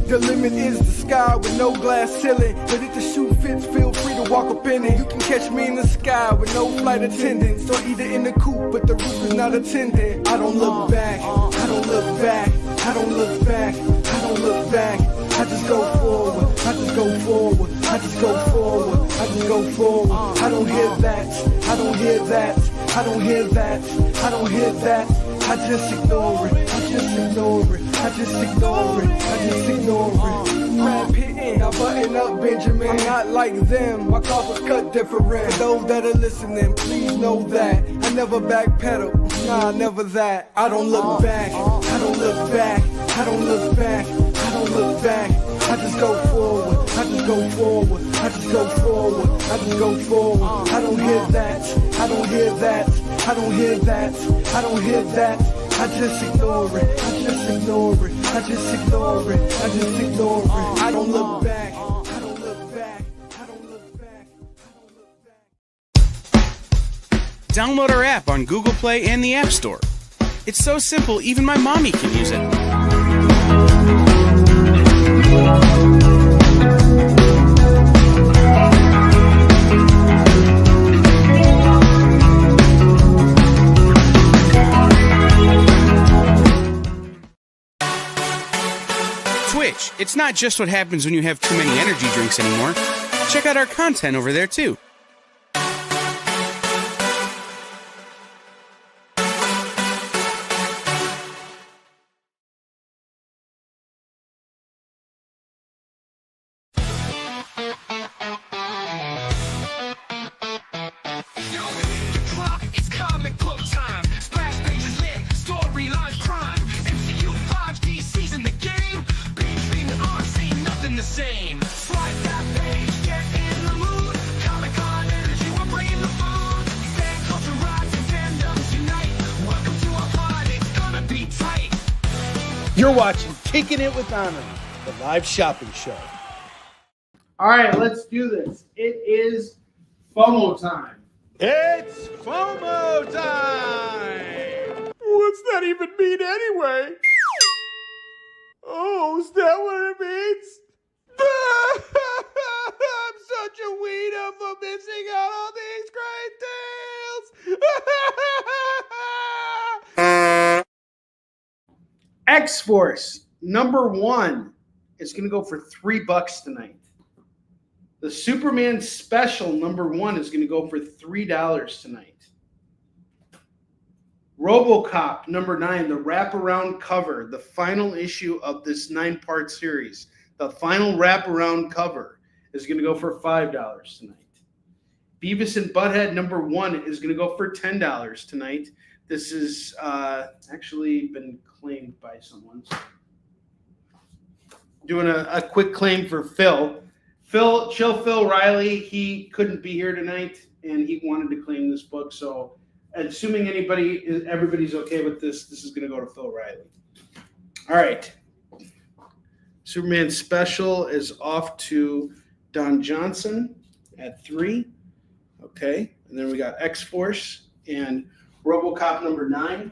The limit is the sky with no glass ceiling. But if the shoe fits, feel free to walk up in it. You can catch me in the sky with no flight attendants, or either in the coupe, but the roof is not attended. I don't look back, I don't look back, I don't look back, I don't look back. I just go forward, I just go forward, I just go forward, I just go forward. I don't hear that, I don't hear that, I don't hear that, I don't hear that. I just ignore it, I just ignore it, I just ignore it, I just ignore it. Rap hitting, I button up Benjamin. I'm not like them, my cloth was cut different. For those that are listening, please know that I never backpedal, nah, never that. I don't look back, I don't look back, I don't look back, I don't look back. I just go forward, I just go forward, I just go forward, I just go forward. I don't hear that, I don't hear that, I don't hear that, I don't hear that. I just ignore it, I just ignore it, I just ignore it, I just ignore it. I don't look back, I don't look back, I don't look back, I don't look back. Download our app on Google Play and the App Store. It's so simple, even my mommy can use it. Twitch. It's not just what happens when you have too many energy drinks anymore. Check out our content over there too. It's comic book time. Splash pages lit, storyline crime. MCU 5D season the game. Being on, ain't nothing the same. Swipe that page, get in the mood. Comic-Con energy, we're bringing the food. Fan culture rise and fandoms unite. Welcome to our pod, it's gonna be tight. You're watching Kickin It With Onrie, the live shopping show. All right, let's do this. It is FOMO time. It's FOMO time! What's that even mean anyway? Oh, is that what it means? I'm such a weirdo for missing out on these great deals! X-Force, number 1, is going to go for $3 tonight. The Superman Special, number 1, is going to go for $3 tonight. RoboCop, number 9, the wraparound cover, the final issue of this 9-part series, the final wraparound cover is going to go for $5 tonight. Beavis and Butthead, number 1, is going to go for $10 tonight. This is actually been claimed by someone. Doing a quick claim for Phil. Phil Riley, he couldn't be here tonight. and he wanted to claim this book. So, assuming everybody's okay with this, this is going to go to Phil Riley. All right. Superman Special is off to Don Johnson at 3. Okay. And then we got X-Force and RoboCop number 9.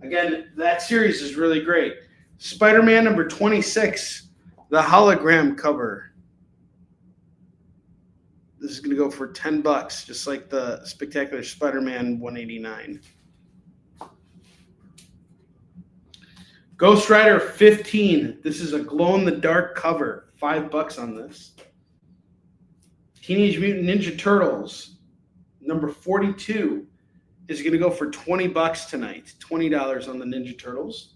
Again, that series is really great. Spider-Man number 26, the hologram cover. This is going to go for $10, just like the Spectacular Spider-Man 189. Ghost Rider 15. This is a glow-in-the-dark cover. $5 on this. Teenage Mutant Ninja Turtles number 42 is going to go for $20 tonight. $20 on the Ninja Turtles.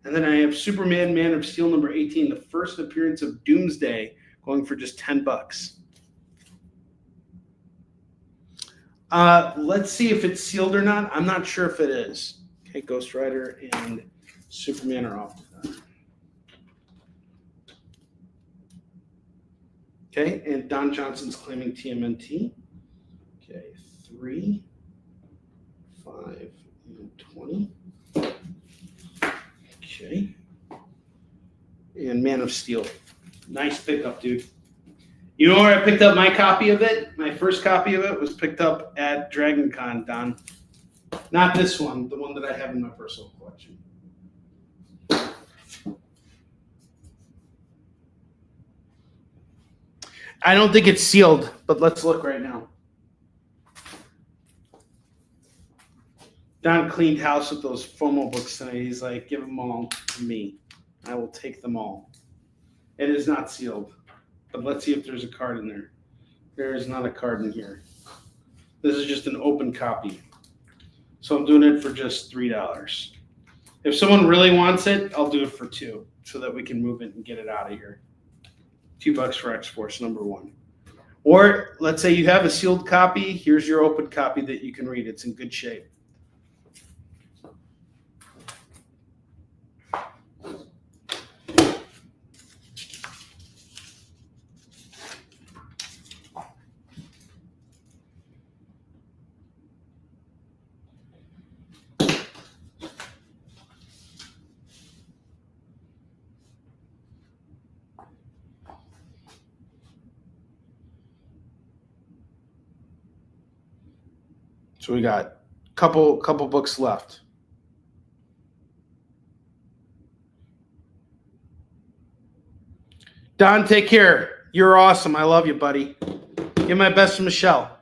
And then I have Superman Man of Steel number 18, the first appearance of Doomsday, going for just $10. Let's see if it's sealed or not. I'm not sure if it is. Okay, Ghost Rider and Superman are off. Okay, and Don Johnson's claiming TMNT. Okay, 3, 5, and 20. Okay. And Man of Steel. Nice pickup, dude. You know where I picked up my copy of it? My first copy of it was picked up at Dragon Con, Don. Not this one, the one that I have in my personal collection. I don't think it's sealed, but let's look right now. Don cleaned house with those FOMO books tonight. He's like, give them all to me. I will take them all. It is not sealed, but let's see if there's a card in there. There is not a card in here. This is just an open copy. So I'm doing it for just $3. If someone really wants it, I'll do it for $2 so that we can move it and get it out of here. $2 for X-Force number 1. Or let's say you have a sealed copy. Here's your open copy that you can read. It's in good shape. So we got a couple books left. Don, take care. You're awesome. I love you, buddy. Give my best to Michelle.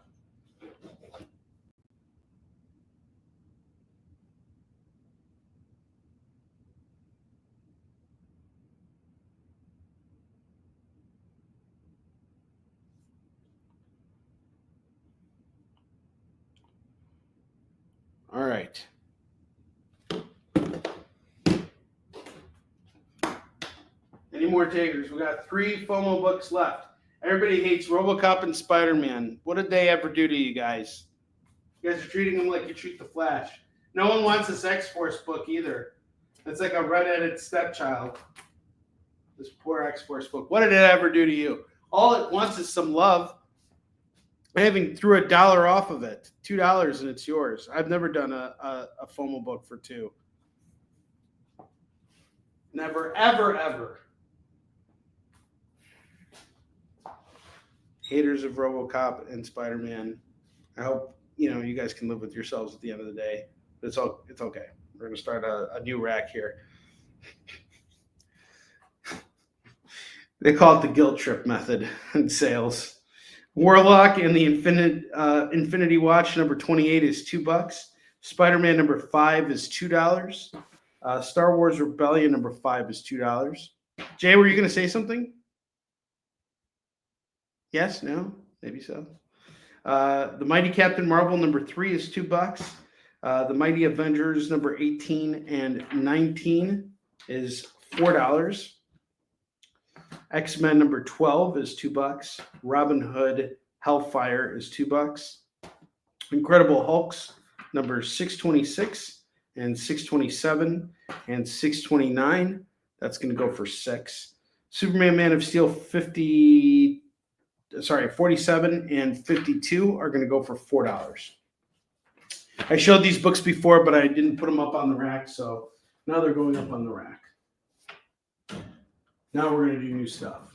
All right. Any more takers? We got 3 FOMO books left. Everybody hates RoboCop and Spider-Man. What did they ever do to you guys? You guys are treating them like you treat the Flash. No one wants this X-Force book either. It's like a red-headed stepchild. This poor X-Force book. What did it ever do to you? All it wants is some love. I even threw $1 off of it. $2 and it's yours. I've never done a FOMO book for $2. Never, ever, ever. Haters of RoboCop and Spider-Man. I hope you guys can live with yourselves at the end of the day. But it's okay. We're gonna start a new rack here. They call it the guilt trip method in sales. Warlock and the Infinity Watch number 28 is $2. Spider-Man number 5 is $2. Star Wars Rebellion number 5 is $2. Jay, were you going to say something? Yes? No? Maybe so. The Mighty Captain Marvel number 3 is $2. The Mighty Avengers number 18 and 19 is $4. X-Men number 12 is $2. Robin Hood Hellfire is $2. Incredible Hulks number 626 and 627 and 629. That's going to go for $6. Superman Man of Steel 50 47 and 52 are going to go for $4. I showed these books before, but I didn't put them up on the rack, so now they're going up on the rack. Now we're going to do new stuff.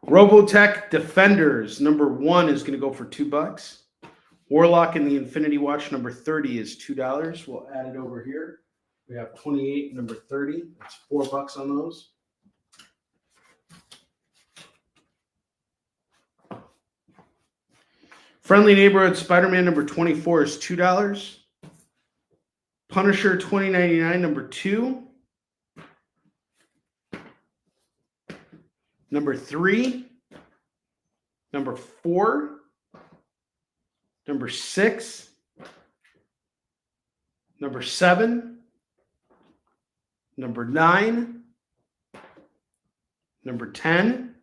Robotech Defenders number 1 is going to go for $2. Warlock and the Infinity Watch number 30 is $2. We'll add it over here. We have 28 number 30. That's $4 on those. Friendly Neighborhood Spider-Man number 24 is $2. Punisher 2099 number 2. Number 3, number 4, number 6, number 7, number 9, number 10,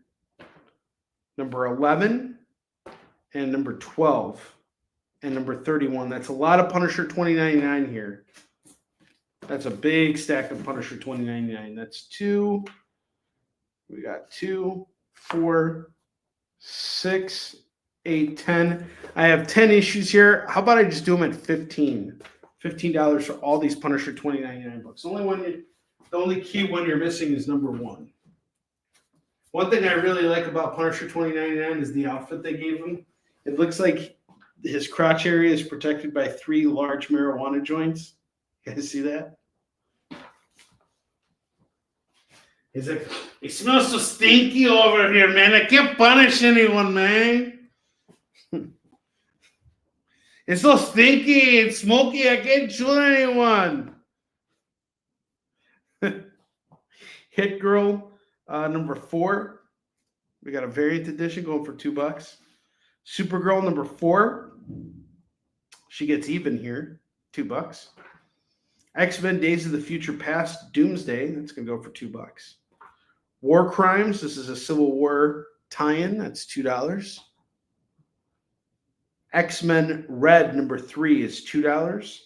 number 11, and number 12, and number 31. That's a lot of Punisher 2099 here. That's a big stack of Punisher 2099. That's 2. We got 2, 4, 6, 8, 10. I have 10 issues here. How about I just do them at $15? $15 for all these Punisher 2099 books. The only key one you're missing is number 1. One thing I really like about Punisher 2099 is the outfit they gave him. It looks like his crotch area is protected by 3 large marijuana joints. You guys see that? He's like, it smells so stinky over here, man. I can't punish anyone, man. It's so stinky and smoky, I can't shoot anyone. Hit Girl number 4. We got a variant edition going for $2. Supergirl number 4. She gets even here, $2. X-Men Days of the Future Past Doomsday, that's going to go for $2. War Crimes, this is a Civil War tie-in, that's $2. X-Men Red number 3 is $2.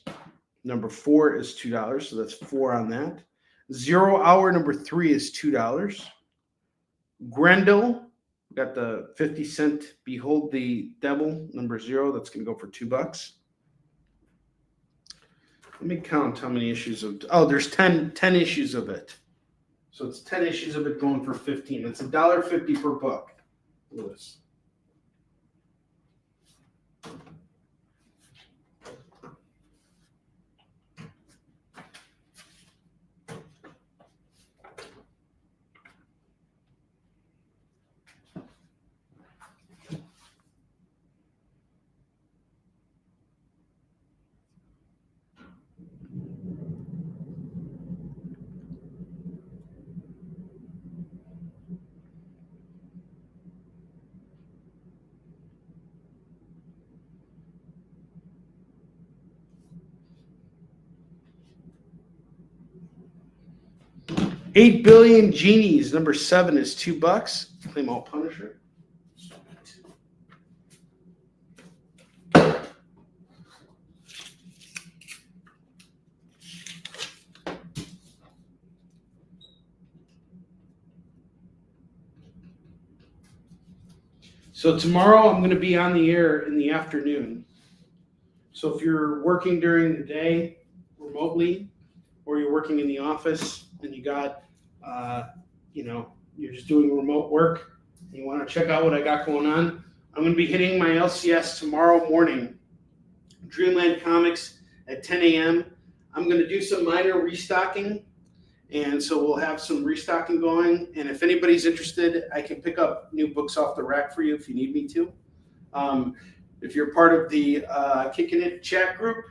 Number 4 is $2, so that's 4 on that. 0 Hour number 3 is $2. Grendel, got the 50-cent Behold the Devil number 0, that's going to go for $2. Let me count how many issues of. Oh, there's 10 issues of it. So it's 10 issues of it going for $15. It's $1.50 per book. Look at this. $8 Billion Genies, number 7 is $2. Claim all Punisher. So tomorrow I'm going to be on the air in the afternoon. So if you're working during the day remotely, or you're working in the office and you got, you're just doing remote work and you want to check out what I got going on, I'm going to be hitting my LCS tomorrow morning, Dreamland Comics at 10 a.m. I'm going to do some minor restocking, and so we'll have some restocking going. And if anybody's interested, I can pick up new books off the rack for you if you need me to. If you're part of the Kickin It chat group,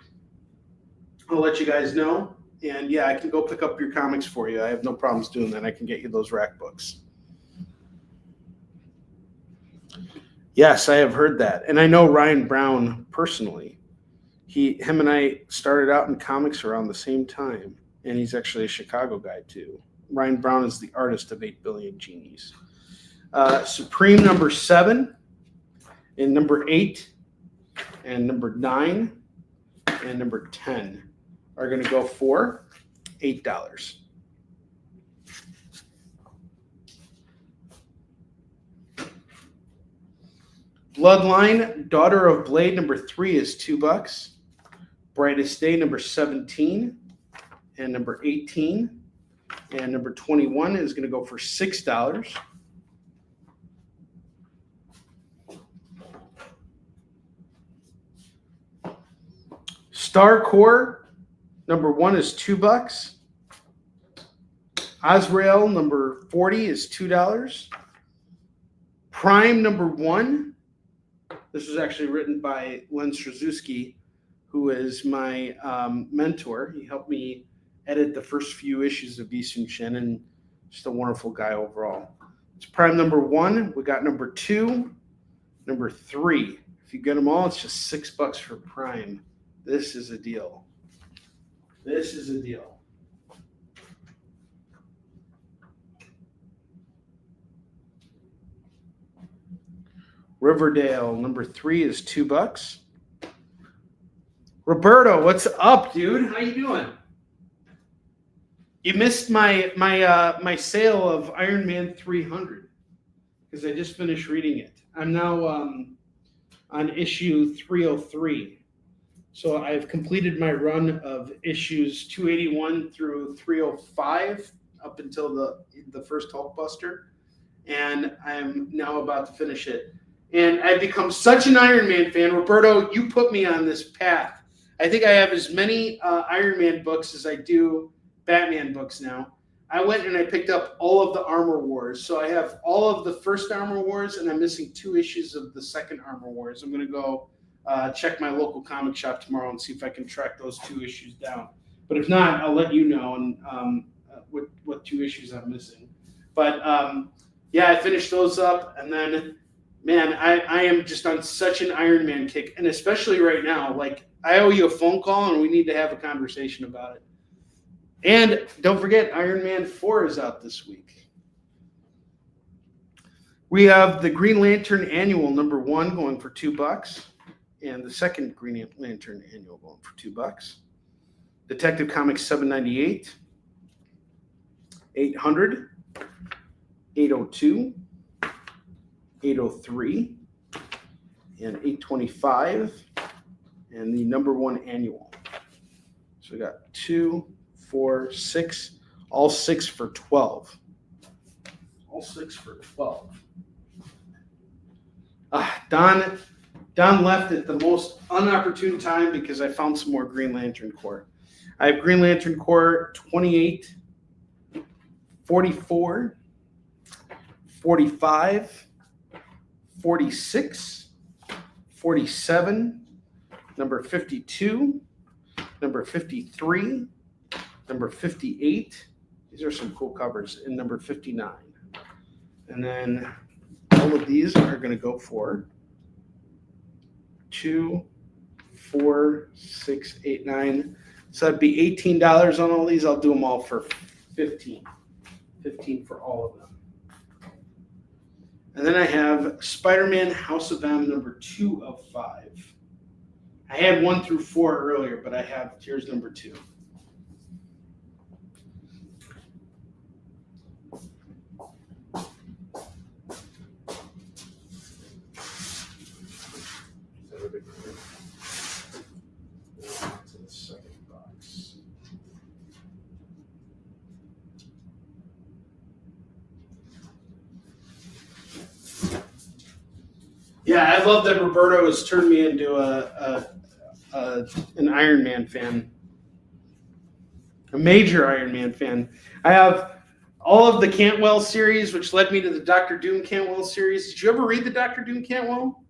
I'll let you guys know. And yeah, I can go pick up your comics for you. I have no problems doing that. I can get you those rack books. Yes, I have heard that. And I know Ryan Brown personally. Him and I started out in comics around the same time. And he's actually a Chicago guy too. Ryan Brown is the artist of 8 Billion Genies. Supreme number 7 and number 8 and number 9 and number 10 are going to go for $8. Bloodline, Daughter of Blade, number 3 is $2. Brightest Day, number 17 and number 18 and number 21 is going to go for $6. Star Core, number 1 is $2. Azrael, number 40 is $2. Prime, number 1. This was actually written by Len Strzezuski, who is my mentor. He helped me edit the first few issues of Eastern Shin, and just a wonderful guy overall. It's Prime number 1. We got number 2, number 3. If you get them all, it's just $6 for Prime. This is a deal. This is a deal. Riverdale, number 3 is $2. Roberto, what's up, dude? How you doing? You missed my sale of Iron Man 300 because I just finished reading it. I'm now on issue 303. So I've completed my run of issues 281 through 305 up until the first Hulkbuster, and I'm now about to finish it. And I've become such an Iron Man fan. Roberto, you put me on this path. I think I have as many Iron Man books as I do Batman books now. I went and I picked up all of the Armor Wars. So I have all of the first Armor Wars, and I'm missing 2 issues of the second Armor Wars. I'm going to go check my local comic shop tomorrow and see if I can track those 2 issues down. But if not, I'll let you know and what 2 issues I'm missing. But yeah, I finished those up, and then man, I am just on such an Iron Man kick, and especially right now, like I owe you a phone call, and we need to have a conversation about it. And don't forget, Iron Man 4 is out this week. We have the Green Lantern Annual number 1 going for $2, and the second Green Lantern Annual going for $2. Detective Comics 798, 800, 802, 803, and 825, and the number 1 annual. So we got 2, 4, 6, all 6 for 12. All 6 for 12. Don left at the most unopportune time because I found some more Green Lantern Corps. I have Green Lantern Corps 28, 44, 45, 46, 47, number 52, number 53, number 58. These are some cool covers. And number 59. And then all of these are going to go for 2, 4, 6, 8, 9. So that'd be $18 on all these. I'll do them all for 15. 15 for all of them. And then I have Spider-Man House of M number 2 of 5. I had 1 through 4 earlier, but I have here's number 2. Yeah, I love that Roberto has turned me into an Iron Man fan, a major Iron Man fan. I have all of the Cantwell series, which led me to the Dr. Doom Cantwell series. Did you ever read the Dr. Doom Cantwell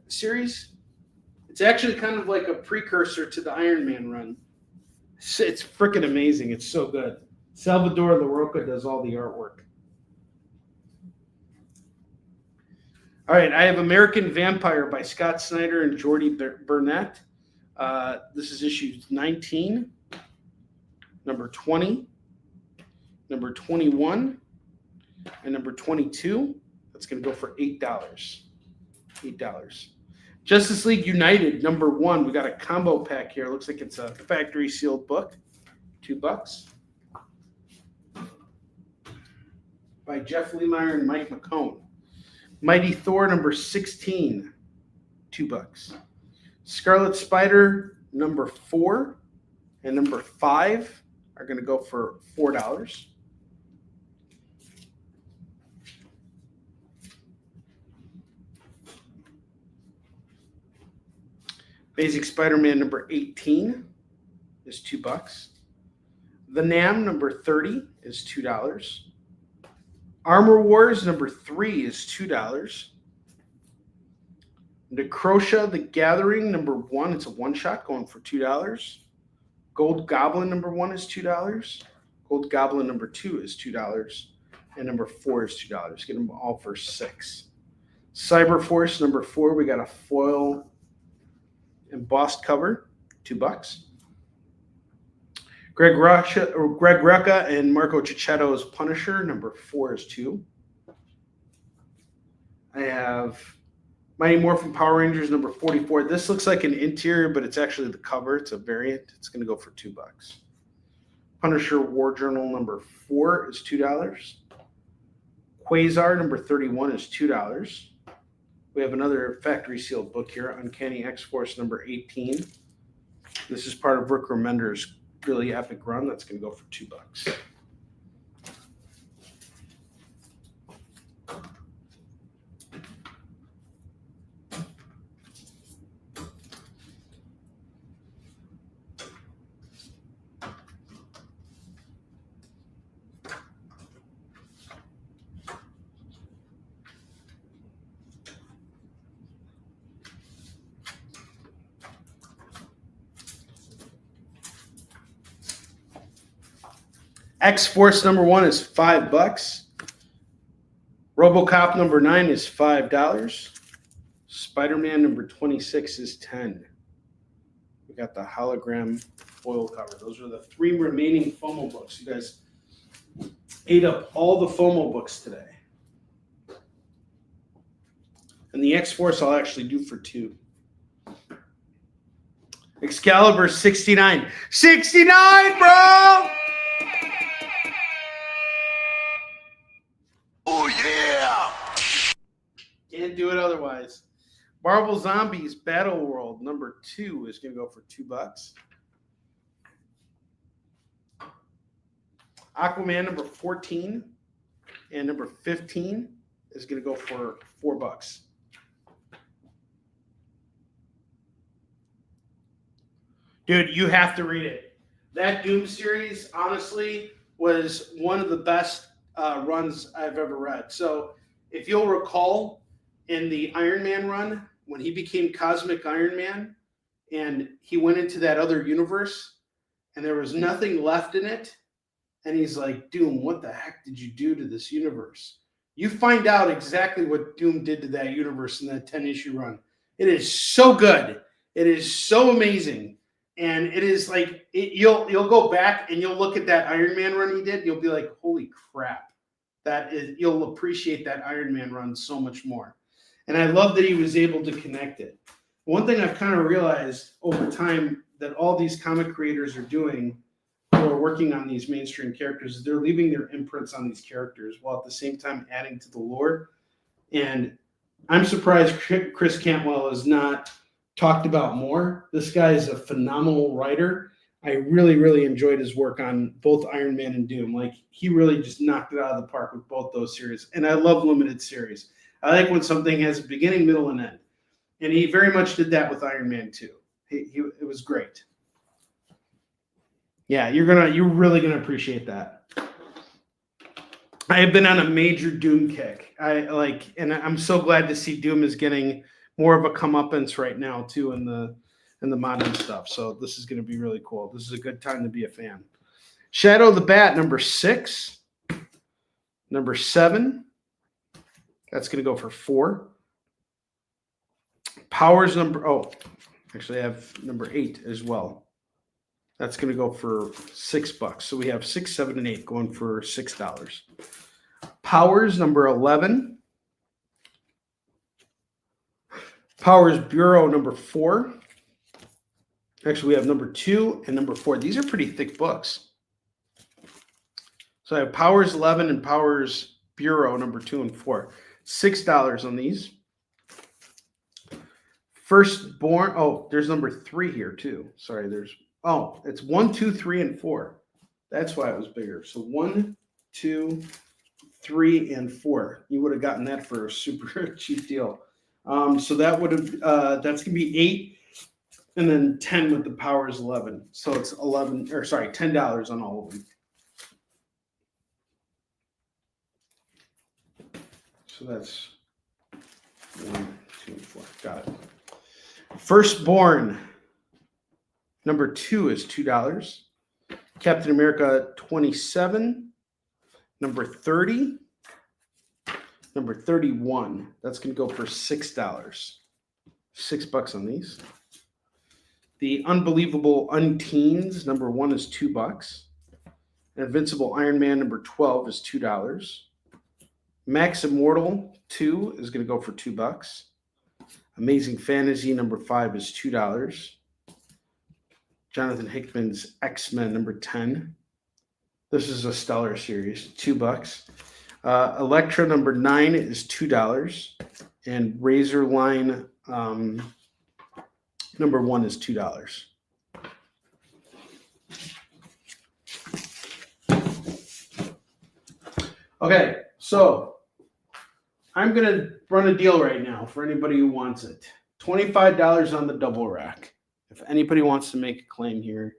series? It's actually kind of like a precursor to the Iron Man run. It's freaking amazing. It's so good. Salvador LaRocca does all the artwork. All right, I have American Vampire by Scott Snyder and Jordy Burnett. This is issue 19, number 20, number 21, and number 22. That's going to go for $8. $8. Justice League United, number 1. We got a combo pack here. Looks like it's a factory sealed book. $2. By Jeff Lemire and Mike McCone. Mighty Thor, number 16. $2. Scarlet Spider, number 4 and number 5 are going to go for $4. Basic Spider-Man number 18 is $2. The Nam number 30 is $2. Armor Wars number 3 is $2. Necrosha the Gathering number 1, it's a one-shot going for $2. Gold Goblin number 1 is $2. Gold Goblin number 2 is $2. And number 4 is $2. Get them all for $6. Cyber Force number 4, we got a foil embossed cover, $2. Greg Rucka and Marco Cicchetto's Punisher, number 4 is $2. I have Mighty Morphin Power Rangers, number 44. This looks like an interior, but it's actually the cover. It's a variant. It's going to go for $2. Punisher War Journal, number 4 is $2. Quasar, number 31 is $2. We have another factory sealed book here, Uncanny X-Force, number 18. This is part of Rick Remender's really epic run. That's going to go for $2. X-Force number 1 is $5. RoboCop number 9 is $5. Spider-Man number 26 is $10. We got the hologram foil cover. Those are the 3 remaining FOMO books. You guys ate up all the FOMO books today. And the X-Force I'll actually do for $2. Excalibur 69. 69, bro! Oh, yeah! Can't do it otherwise. Marvel Zombies Battle World number 2 is going to go for $2. Aquaman number 14 and number 15 is going to go for $4. Dude, you have to read it. That Doom series, honestly, was one of the best runs I've ever read. So if you'll recall, in the Iron Man run, when he became Cosmic Iron Man and he went into that other universe and there was nothing left in it, and he's like, Doom, what the heck did you do to this universe? You find out exactly what Doom did to that universe in that 10-issue run. It is so good. It is so amazing. And it is like, you'll go back and you'll look at that Iron Man run he did. You'll be like, holy crap. You'll appreciate that Iron Man run so much more. And I love that he was able to connect it. One thing I've kind of realized over time that all these comic creators are doing who are working on these mainstream characters is they're leaving their imprints on these characters while at the same time adding to the lore. And I'm surprised Chris Cantwell is not talked about more. This guy is a phenomenal writer. I really, really enjoyed his work on both Iron Man and Doom. Like, he really just knocked it out of the park with both those series. And I love limited series. I like when something has a beginning, middle, and end. And he very much did that with Iron Man 2. It was great. Yeah, you're really gonna appreciate that. I have been on a major Doom kick. And I'm so glad to see Doom is getting more of a comeuppance right now too in the modern stuff. So this is going to be really cool. This is a good time to be a fan. Shadow the Bat number 6, number 7. That's going to go for $4. Powers actually I have number 8 as well. That's going to go for $6. So we have 6, 7, and 8 going for $6. Powers number 11. Powers Bureau number 4. Actually, we have number 2 and number 4. These are pretty thick books. So I have Powers 11 and Powers Bureau number 2 and 4. $6 on these. Firstborn. Oh, there's number 3 here too. Sorry, it's 1, 2, 3, and 4. That's why it was bigger. So 1, 2, 3, and 4. You would have gotten that for a super cheap deal. So that would have that's gonna be 8, and then 10 with the Powers 11. So it's $10 on all of them. So that's 1, 2, and 4. Got it. Firstborn number 2 is $2. Captain America 27. Number 30. Number 31. That's going to go for $6. $6 on these. The Unbelievable Unteens number 1 is $2. Invincible Iron Man number 12 is $2. Max Immortal 2 is going to go for $2. Amazing Fantasy number 5 is $2. Jonathan Hickman's X-Men number 10. This is a stellar series, $2. Elektra number 9 is $2. And Razorline number 1 is $2. Okay, so I'm going to run a deal right now for anybody who wants it. $25 on the double rack. If anybody wants to make a claim here,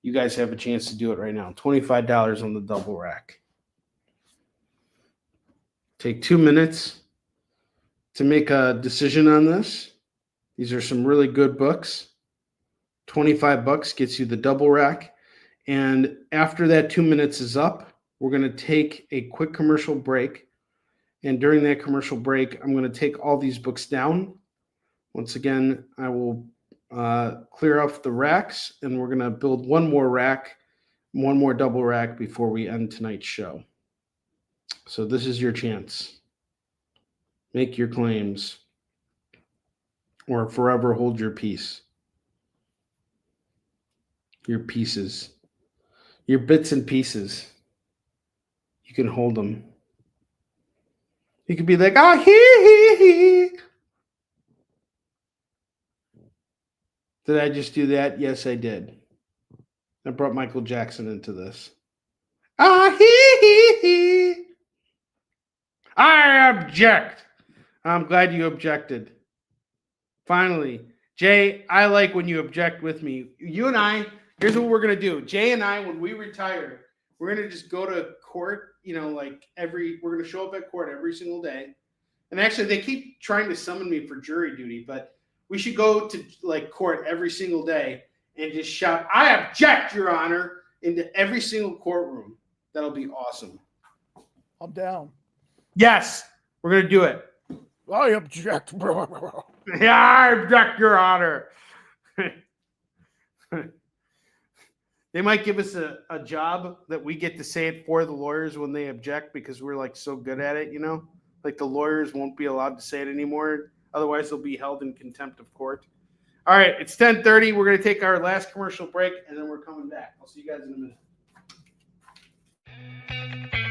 you guys have a chance to do it right now. $25 on the double rack. Take 2 minutes to make a decision on this. These are some really good books. $25 gets you the double rack. And after that 2 minutes is up, we're going to take a quick commercial break. And during that commercial break, I'm going to take all these books down. Once again, I will clear off the racks, and we're going to build one more rack, one more double rack before we end tonight's show. So this is your chance. Make your claims, or forever hold your peace. Your pieces. Your bits and pieces. You can hold them. You could be like, hee. Did I just do that? Yes, I did. I brought Michael Jackson into this. Hee. I object. I'm glad you objected. Finally. Jay, I like when you object with me. You and I, here's what we're going to do. Jay and I, when we retire, we're going to just go to court, we're going to show up at court every single day. And actually, they keep trying to summon me for jury duty, but we should go to court every single day and just shout, I object, Your Honor, into every single courtroom. That'll be awesome. I'm down. Yes, we're going to do it. I object. Yeah, I object, Your Honor. They might give us a job that we get to say it for the lawyers when they object because we're so good at it, Like the lawyers won't be allowed to say it anymore. Otherwise, they'll be held in contempt of court. All right, it's 10:30. We're going to take our last commercial break, and then we're coming back. I'll see you guys in a minute.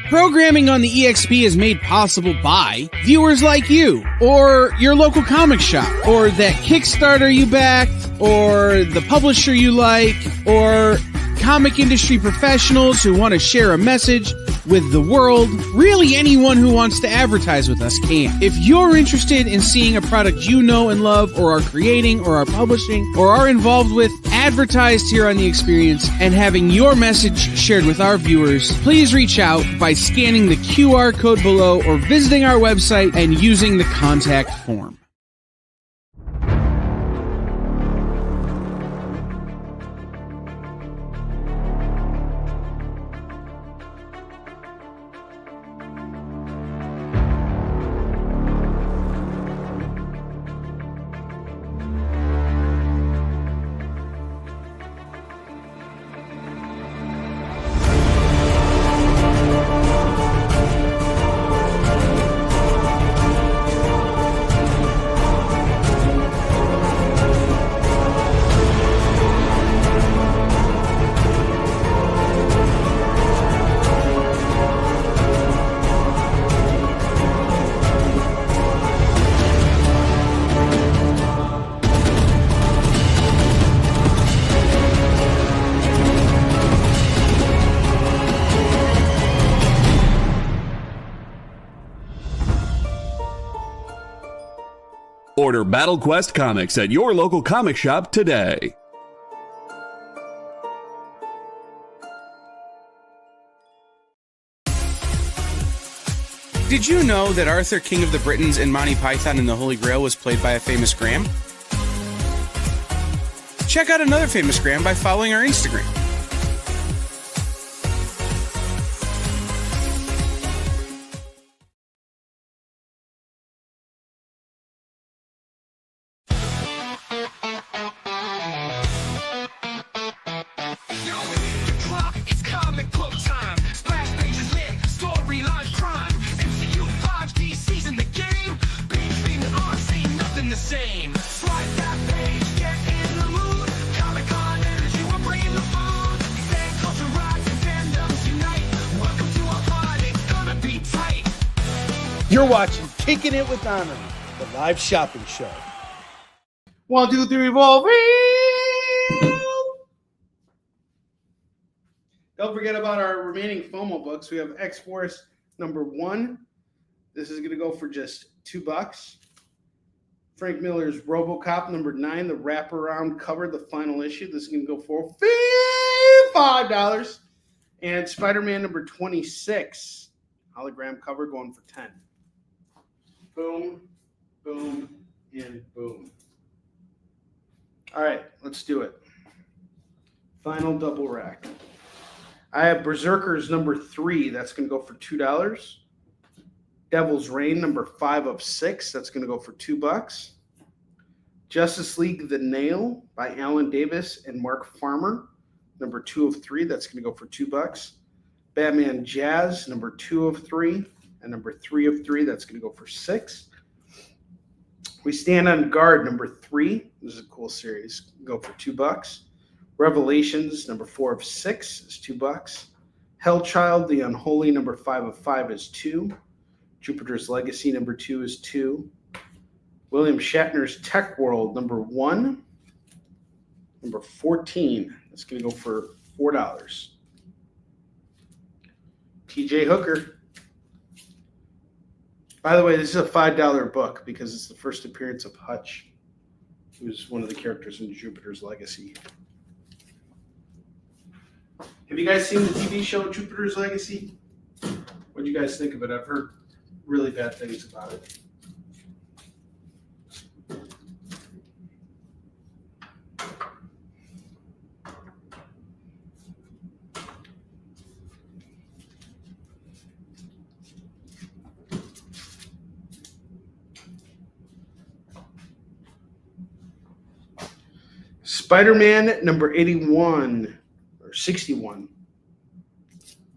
Programming on the EXP is made possible by viewers like you, or your local comic shop, or that Kickstarter you backed, or the publisher you like, or comic industry professionals who want to share a message with the world. Really, anyone who wants to advertise with us can. If you're interested in seeing a product you know and love, or are creating, or are publishing, or are involved with, advertised here on The Experience, and having your message shared with our viewers, please reach out by scanning the QR code below or visiting our website and using the contact form. Order Battle Quest comics at your local comic shop today. Did you know that Arthur, King of the Britons, in Monty Python and the Holy Grail was played by a famous Graham? Check out another famous Graham by following our Instagram. It's comic book time. Splash pages lit, storyline prime. MCU 5D season the game. Bing on, say nothing the same. Swipe that page, get in the mood. Comic-Con energy, we're bringing the food. Fan culture rise and fandoms unite. Welcome to our party, it's gonna be tight. You're watching Kickin It With Onrie, the live shopping show. 1, 2, 3, revolving. Don't forget about our remaining FOMO books. We have X-Force number 1. This is going to go for just $2. Frank Miller's RoboCop number 9, the wraparound cover, the final issue. This is going to go for $5. And Spider-Man number 26, hologram cover, going for $10. Boom, boom, and boom. All right, let's do it. Final double rack. I have Berserkers number 3. That's going to go for $2. Devil's Reign number 5 of 6. That's going to go for $2. Justice League The Nail by Alan Davis and Mark Farmer. Number 2 of 3. That's going to go for $2. Batman Jazz number 2 of 3. And number 3 of 3. That's going to go for $6. We Stand on Guard number 3. This is a cool series. Go for $2. Revelations number 4 of 6 is $2. Hellchild the Unholy number 5 of 5 is $2. Jupiter's Legacy number 2 is $2. William Shatner's Tech World number 1, number 14. That's going to go for $4. TJ Hooker. By the way, this is a $5 book because it's the first appearance of Hutch, who's one of the characters in Jupiter's Legacy. Have you guys seen the TV show Jupiter's Legacy? What do you guys think of it? I've heard really bad things about it. Spider-Man number 81 or 61.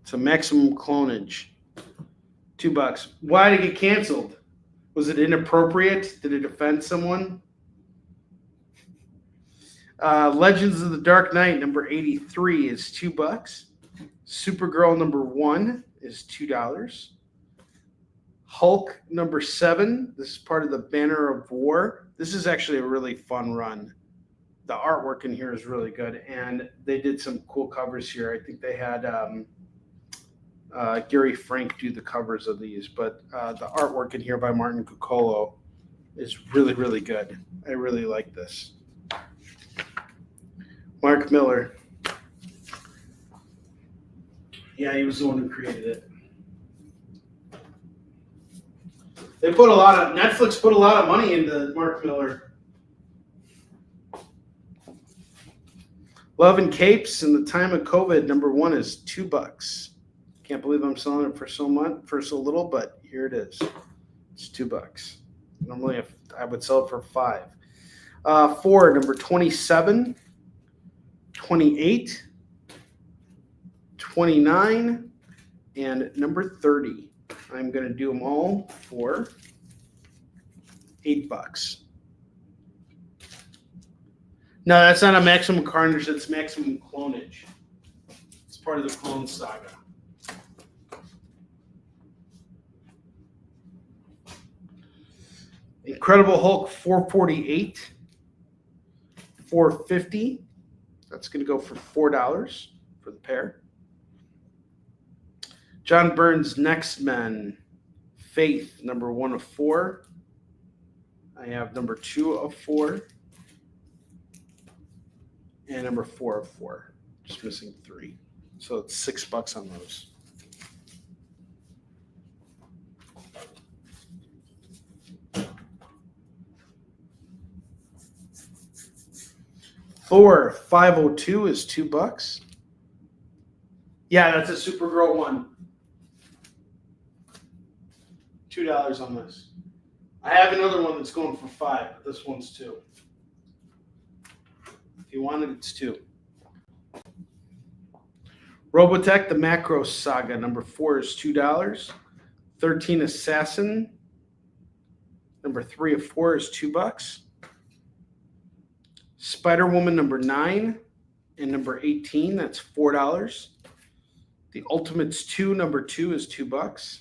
It's a maximum clonage. $2. Why did it get canceled? Was it inappropriate? Did it offend someone? Legends of the Dark Knight number 83 is $2. Supergirl number 1 is $2. Hulk number 7. This is part of the Banner of War. This is actually a really fun run. The artwork in here is really good, and they did some cool covers here. I think they had Gary Frank do the covers of these, but the artwork in here by Martin Cuccolo is really, really good. I really like this. Mark Miller. Yeah, he was the one who created it. Netflix put a lot of money into Mark Miller. Love and Capes in the Time of COVID number 1 is $2. Can't believe I'm selling it for so little, but here it is. It's $2. Normally I would sell it for $5. 4, number 27, 28, 29, and number 30. I'm going to do them all for $8. No, that's not a maximum carnage. That's maximum clonage. It's part of the Clone Saga. Incredible Hulk 448, 450. That's going to go for $4 for the pair. John Byrne's Next Men, Faith, number 1 of 4. I have number 2 of 4 and number 4 of 4. Just missing 3. So it's $6 on those. Thor 502 is $2. Yeah, that's a Supergirl one. $2 on this. I have another one that's going for $5, but this one's $2. If you want it, it's $2. Robotech, the Macro Saga, number 4 is $2. 13 Assassin, number 3 of 4 is $2. Spider-Woman, number 9 and number 18, that's $4. The Ultimates 2, number 2 is $2.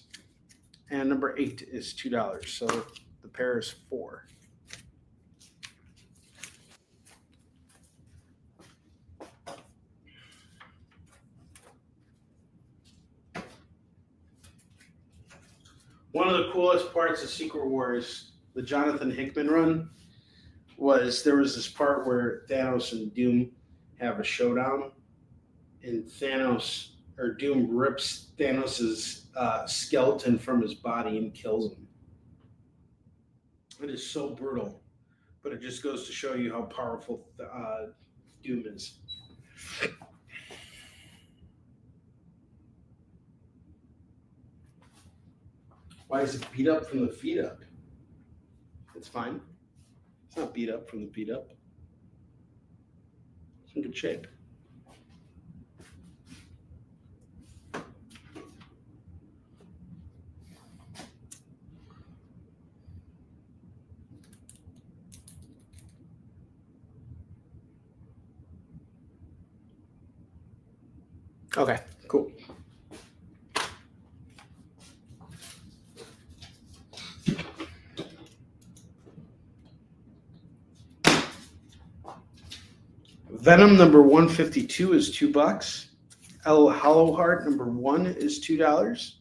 And number 8 is $2. So the pair is $4. One of the coolest parts of Secret Wars, the Jonathan Hickman run, was there was this part where Thanos and Doom have a showdown, and Doom rips Thanos's skeleton from his body and kills him. It is so brutal, but it just goes to show you how powerful Doom is. Why is it beat up from the feet up? It's fine. It's not beat up from the feet up. It's in good shape. Okay, cool. Venom number 152 is $2. El Hollowheart number 1 is $2.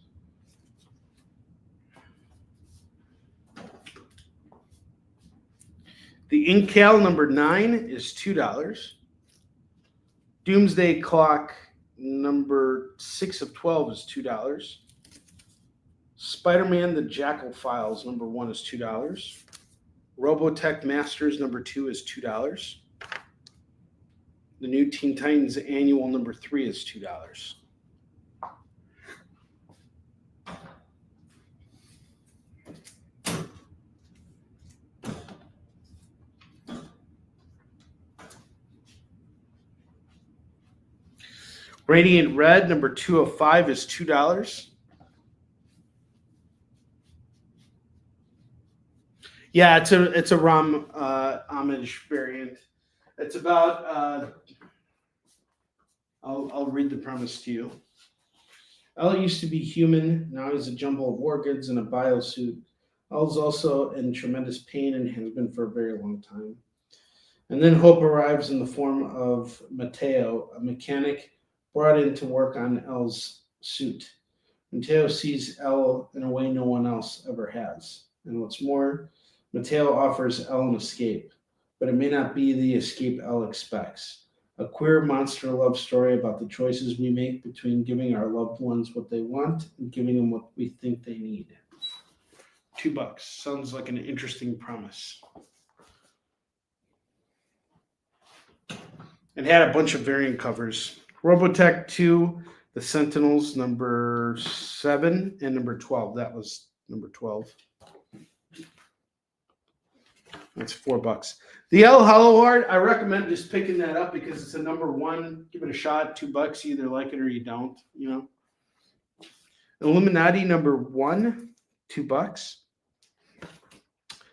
The Incal number 9 is $2. Doomsday Clock number 6 of 12 is $2. Spider-Man the Jackal Files number 1 is $2. Robotech Masters number 2 is $2. The new Teen Titans Annual number 3 is $2. Radiant Red number 2 of 5 is $2. Yeah, it's a ROM homage variant. It's about I'll read the premise to you. El used to be human. Now he's a jumble of organs and a biosuit. El's also in tremendous pain and has been for a very long time. And then hope arrives in the form of Mateo, a mechanic brought in to work on El's suit. Mateo sees El in a way no one else ever has. And what's more, Mateo offers El an escape, but it may not be the escape El expects. A queer monster love story about the choices we make between giving our loved ones what they want and giving them what we think they need. $2. Sounds like an interesting premise. It had a bunch of variant covers. Robotech 2, The Sentinels, number 7, and number 12. That was number 12. That's $4. The El Hollowheart, I recommend just picking that up because it's a number 1. Give it a shot. $2. You either like it or you don't, you know. Illuminati number 1, $2.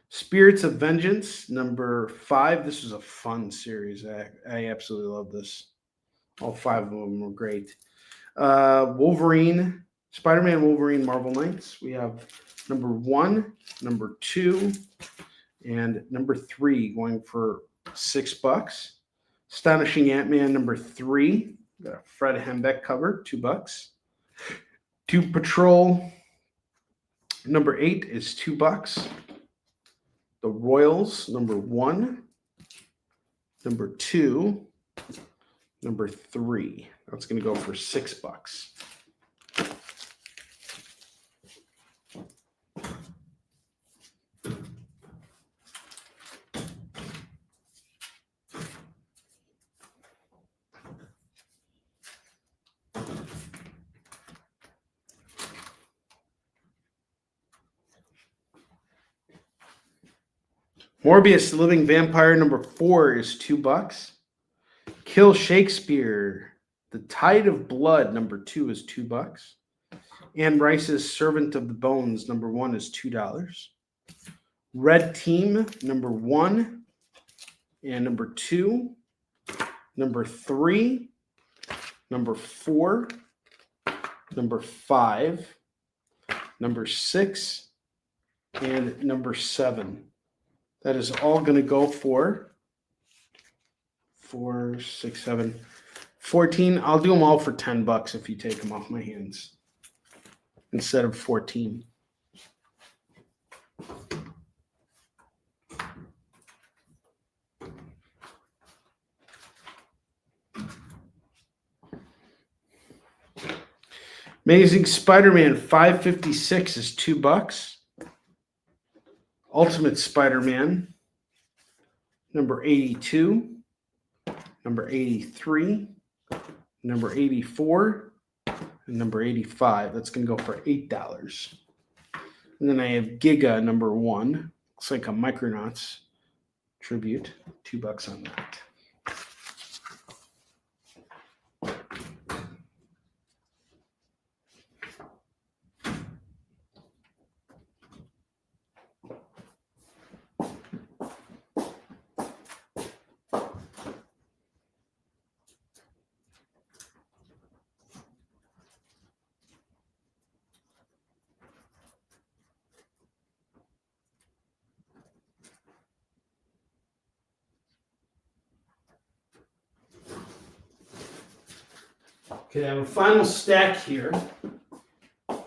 Spirits of Vengeance number 5. This is a fun series. I absolutely love this. All 5 of them were great. Wolverine, Spider-Man Wolverine Marvel Knights. We have number 1, number 2, and number 3 going for $6. Astonishing Ant-Man number 3. Got a Fred Hembeck cover, $2. Doom Patrol number 8 is $2. The Royals, number 1, number 2, number 3. That's going to go for $6. Morbius, the Living Vampire, number 4 is $2. Kill Shakespeare, The Tide of Blood, number 2 is $2. Anne Rice's Servant of the Bones, number 1 is $2. Red Team, number 1 and number 2, number 3, number 4, number 5, number 6, and number 7. That is all going to go for 4, 6, 7, 14. I'll do them all for $10 if you take them off my hands instead of 14. Amazing Spider-Man 556 is $2. Ultimate Spider-Man, number 82, number 83, number 84, and number 85. That's going to go for $8. And then I have Giga, number 1. Looks like a Micronauts tribute. $2 on that. Okay, I have a final stack here. I'm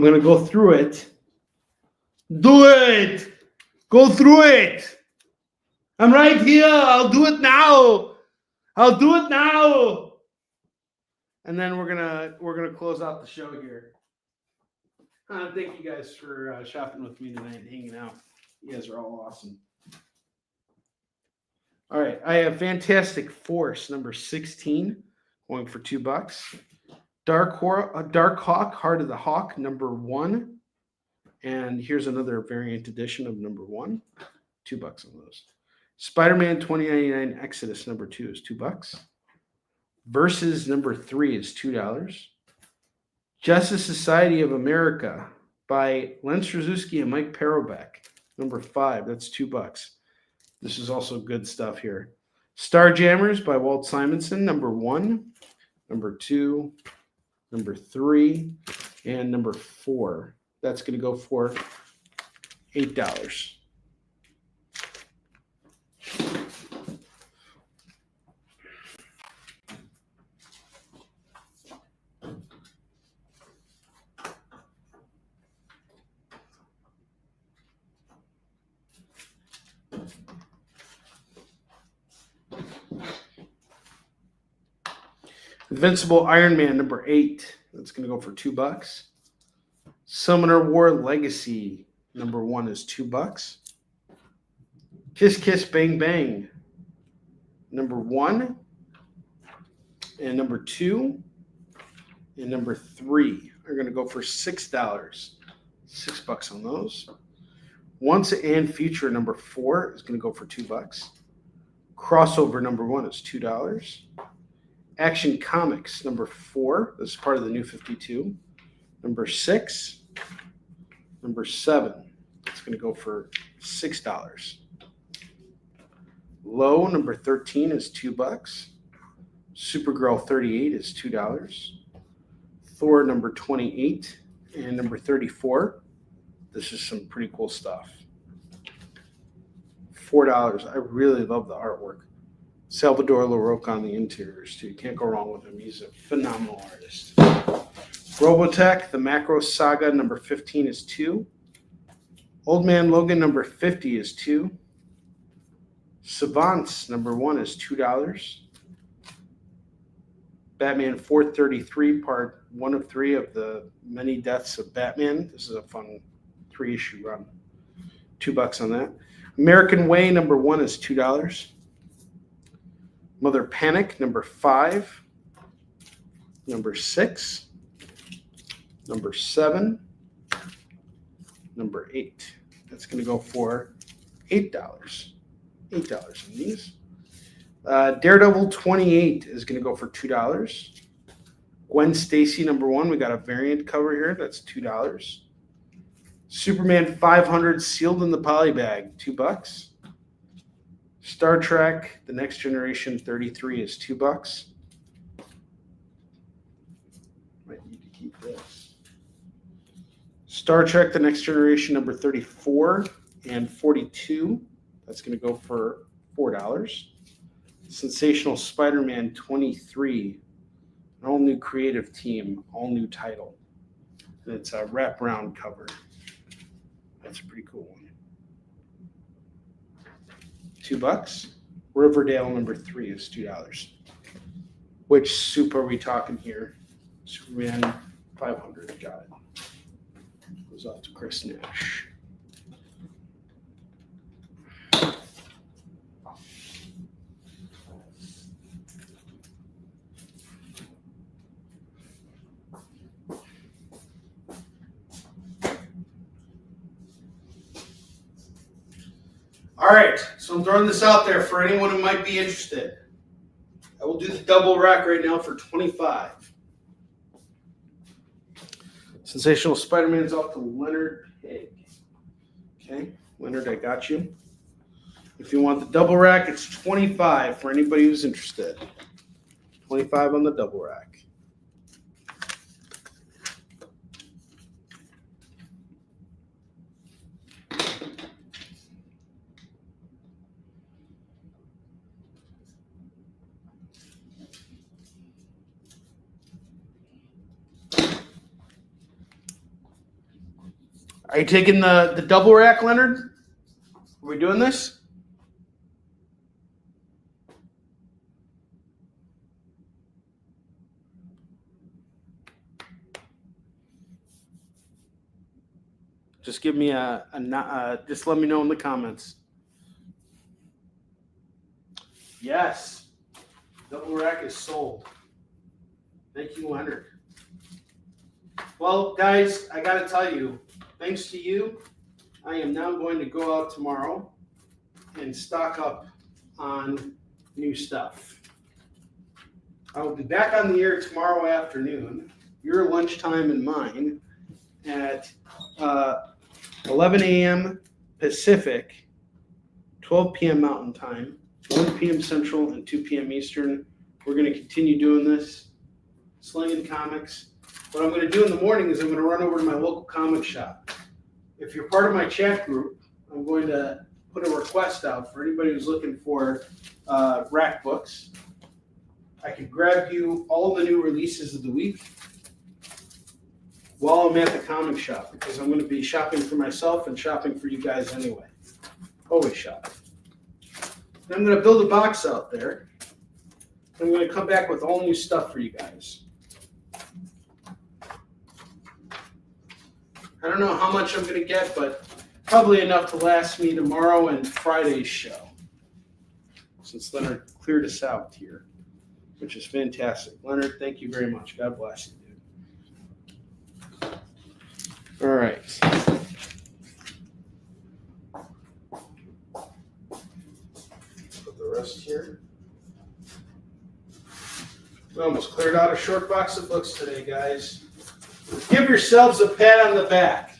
going to go through it. Do it! Go through it! I'm right here. I'll do it now. I'll do it now. And then we're gonna close out the show here. Thank you guys for shopping with me tonight and hanging out. You guys are all awesome. All right, I have Fantastic Force number 16 going for $2. Dark Hawk, Heart of the Hawk number 1, and here's another variant edition of number 1, $2 on those. Spider-Man 2099 Exodus number 2 is $2. Versus number 3 is $2. Justice Society of America by Len Straczewski and Mike Parobeck number 5, that's $2. This is also good stuff here. Starjammers by Walt Simonson, number 1, number 2, number 3, and number 4. That's going to go for $8. Invincible Iron Man number 8. That's going to go for $2. Summoner War Legacy number 1 is $2. Kiss Kiss Bang Bang number 1 and number 2 and number 3 are going to go for $6. $6 on those. Once and Future number 4 is going to go for $2. Crossover number 1 is $2. Action Comics number 4. This is part of the new 52. Number 6. Number 7. It's going to go for $6. Low number 13 is $2. Supergirl 38 is $2. Thor number 28 and number 34. This is some pretty cool stuff. $4. I really love the artwork. Salvador LaRocca on the interiors, too. You can't go wrong with him. He's a phenomenal artist. Robotech, the Macro Saga, number 15 is $2. Old Man Logan number 50 is $2. Savants number 1 is $2. Batman 433, part 1 of 3 of the many deaths of Batman. This is a fun 3-issue run. $2 on that. American Way number 1 is $2. Mother Panic number 5. Number 6. Number 7. Number 8. That's going to go for $8. $8 in these. Daredevil 28 is going to go for $2. Gwen Stacy number 1, we got a variant cover here. That's $2. Superman 500 sealed in the poly bag, $2. Star Trek The Next Generation 33 is $2. Might need to keep this. Star Trek The Next Generation number 34 and 42. That's going to go for $4. Sensational Spider-Man 23, an all-new creative team, all-new title. And it's a wraparound cover. That's a pretty cool one. $2. Riverdale number 3 is $2. Which soup are we talking here? Superman 500, got it. Goes out to Chris Nash. All right, so I'm throwing this out there for anyone who might be interested. I will do the double rack right now for $25. Sensational Spider-Man's off to Leonard Pig. Okay, Leonard, I got you. If you want the double rack, it's $25 for anybody who's interested. $25 on the double rack. Are you taking the double rack, Leonard? Are we doing this? Just give me just let me know in the comments. Yes, double rack is sold. Thank you, Leonard. Well, guys, I got to tell you, thanks to you, I am now going to go out tomorrow and stock up on new stuff. I will be back on the air tomorrow afternoon, your lunchtime and mine, at 11 a.m. Pacific, 12 p.m. Mountain Time, 1 p.m. Central, and 2 p.m. Eastern. We're going to continue doing this, Slinging Comics. What I'm going to do in the morning is I'm going to run over to my local comic shop. If you're part of my chat group, I'm going to put a request out for anybody who's looking for rack books. I can grab you all the new releases of the week while I'm at the comic shop, because I'm going to be shopping for myself and shopping for you guys anyway. Always shopping. And I'm going to build a box out there. I'm going to come back with all new stuff for you guys. I don't know how much I'm going to get, but probably enough to last me tomorrow and Friday's show, since Leonard cleared us out here, which is fantastic. Leonard, thank you very much. God bless you, dude. All right. Put the rest here. We almost cleared out a short box of books today, guys. Give yourselves a pat on the back.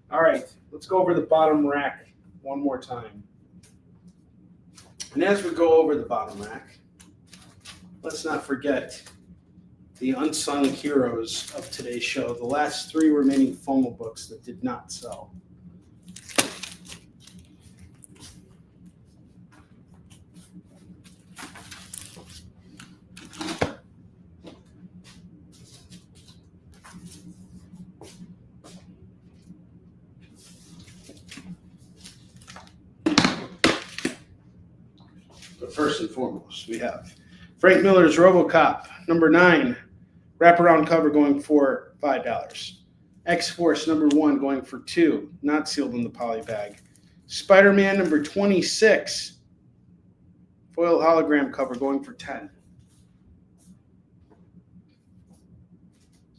All right, let's go over the bottom rack one more time. And as we go over the bottom rack, let's not forget the unsung heroes of today's show, the last 3 remaining FOMO books that did not sell. first and foremost, we have Frank Miller's RoboCop, number 9, wraparound cover going for $5. X-Force number 1 going for $2, not sealed in the poly bag. Spider-Man number 26, foil hologram cover going for $10.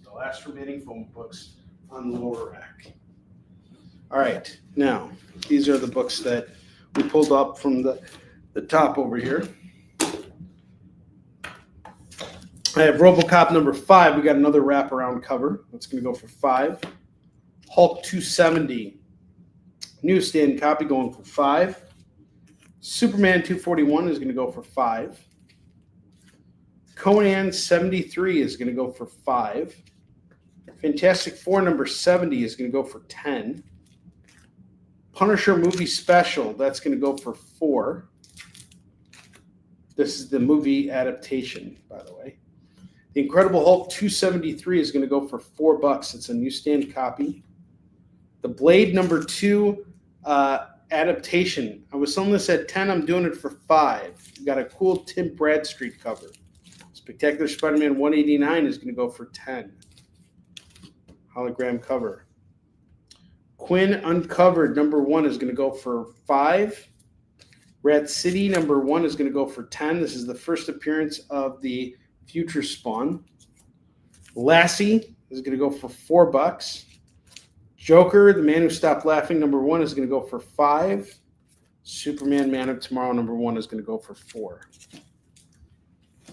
The last remaining FOMO books on the lower rack. All right, now these are the books that we pulled up from the top over here. I have RoboCop number 5. We got another wraparound cover. That's going to go for $5. Hulk 270. Newsstand copy going for $5. Superman 241 is going to go for $5. Conan 73 is going to go for $5. Fantastic Four number 70 is going to go for $10. Punisher movie special, that's going to go for $4. This is the movie adaptation, by the way. The Incredible Hulk 273 is going to go for $4. It's a newsstand copy. The Blade number 2 adaptation. I was selling this at $10. I'm doing it for $5. We got a cool Tim Bradstreet cover. Spectacular Spider-Man 189 is going to go for $10. Hologram cover. Quinn Uncovered number 1 is going to go for $5. Rat City number 1 is going to go for $10. This is the first appearance of the Future Spawn. Lassie is going to go for $4. Joker, The Man Who Stopped Laughing number 1 is going to go for $5. Superman Man of Tomorrow number 1 is going to go for $4.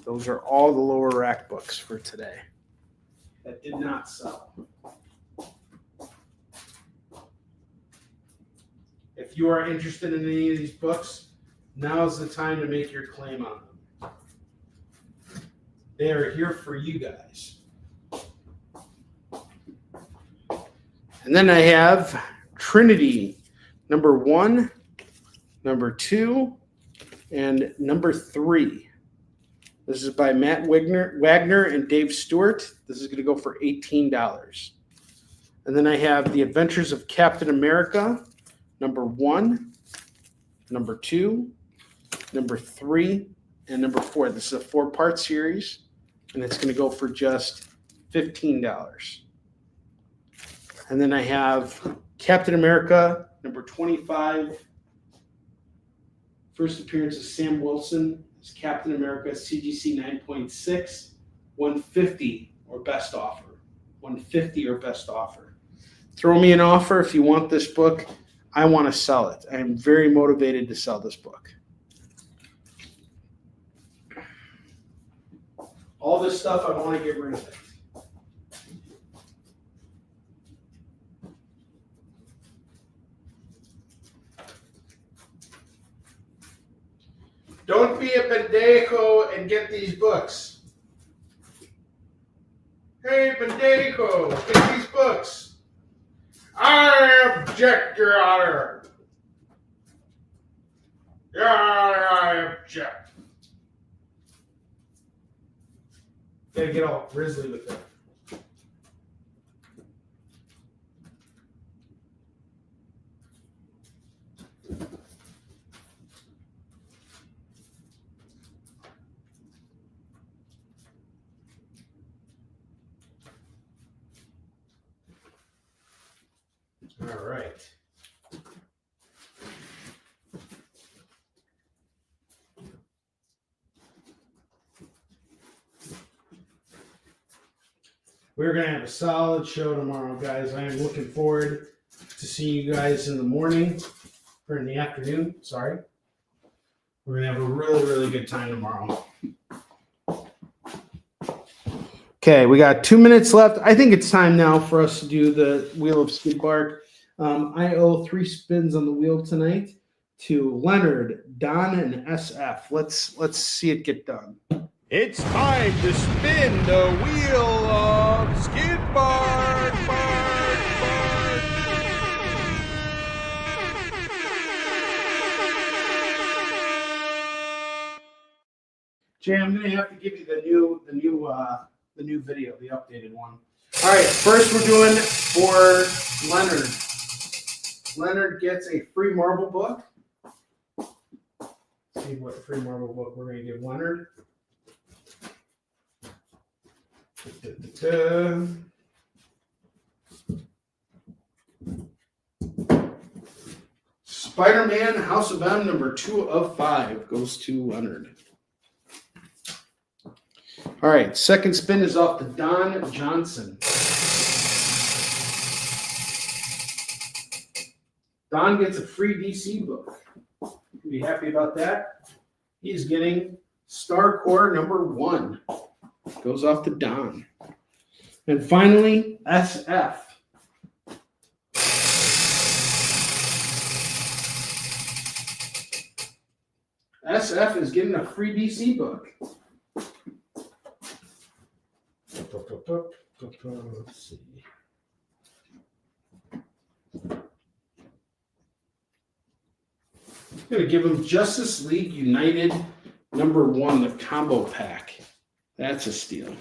Those are all the lower rack books for today that did not sell. If you are interested in any of these books, now's the time to make your claim on them. They are here for you guys. And then I have Trinity, number 1, number 2, and number 3. This is by Matt Wagner and Dave Stewart. This is going to go for $18. And then I have The Adventures of Captain America, number 1, number 2, number 3, and number 4. This is a 4-part series, and it's going to go for just $15. And then I have Captain America, number 25. First appearance of Sam Wilson as Captain America, CGC 9.6, 150 or best offer. 150 or best offer. Throw me an offer if you want this book. I want to sell it. I am very motivated to sell this book. All this stuff, I want to get rid of it. Don't be a pendejo and get these books. Hey, pendejo, get these books. I object, Your Honor. Your Honor, I object. Gotta get all grizzly with it. All right. We're going to have a solid show tomorrow, guys. I am looking forward to seeing you guys in the morning, or in the afternoon, sorry. We're going to have a really, really good time tomorrow. Okay, we got 2 minutes left. I think it's time now for us to do the Wheel of Skid Bark. I owe 3 spins on the wheel tonight to Leonard, Don, and SF. Let's see it get done. It's time to spin the wheel of Skid Bark, Jay, I'm gonna have to give you the new video, the updated one. All right, first we're doing for Leonard. Leonard gets a free marble book. see what free Marvel book we're going to give Leonard. Spider-Man House of M number 2 of 5 goes to Leonard. All right, second spin is off to Don Johnson. Don gets a free DC book. Be happy about that. He's getting Star Core number 1. Goes off to Don. And finally, SF. SF is getting a free DC book. Let's see. I'm going to give him Justice League United number 1, the combo pack. That's a steal.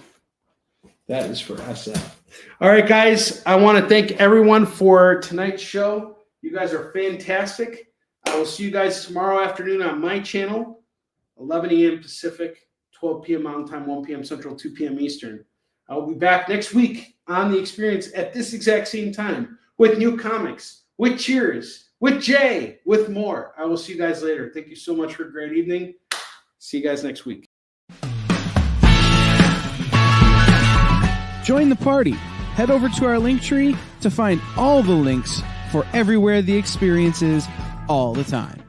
That is for SF. All right, guys. I want to thank everyone for tonight's show. You guys are fantastic. I will see you guys tomorrow afternoon on my channel, 11 a.m. Pacific, 12 p.m. Mountain Time, 1 p.m. Central, 2 p.m. Eastern. I will be back next week on The Experience at this exact same time with new comics, with cheers, with Jay, with more. I will see you guys later. Thank you so much for a great evening. See you guys next week. Join the party. Head over to our link tree to find all the links for everywhere The Experience is all the time.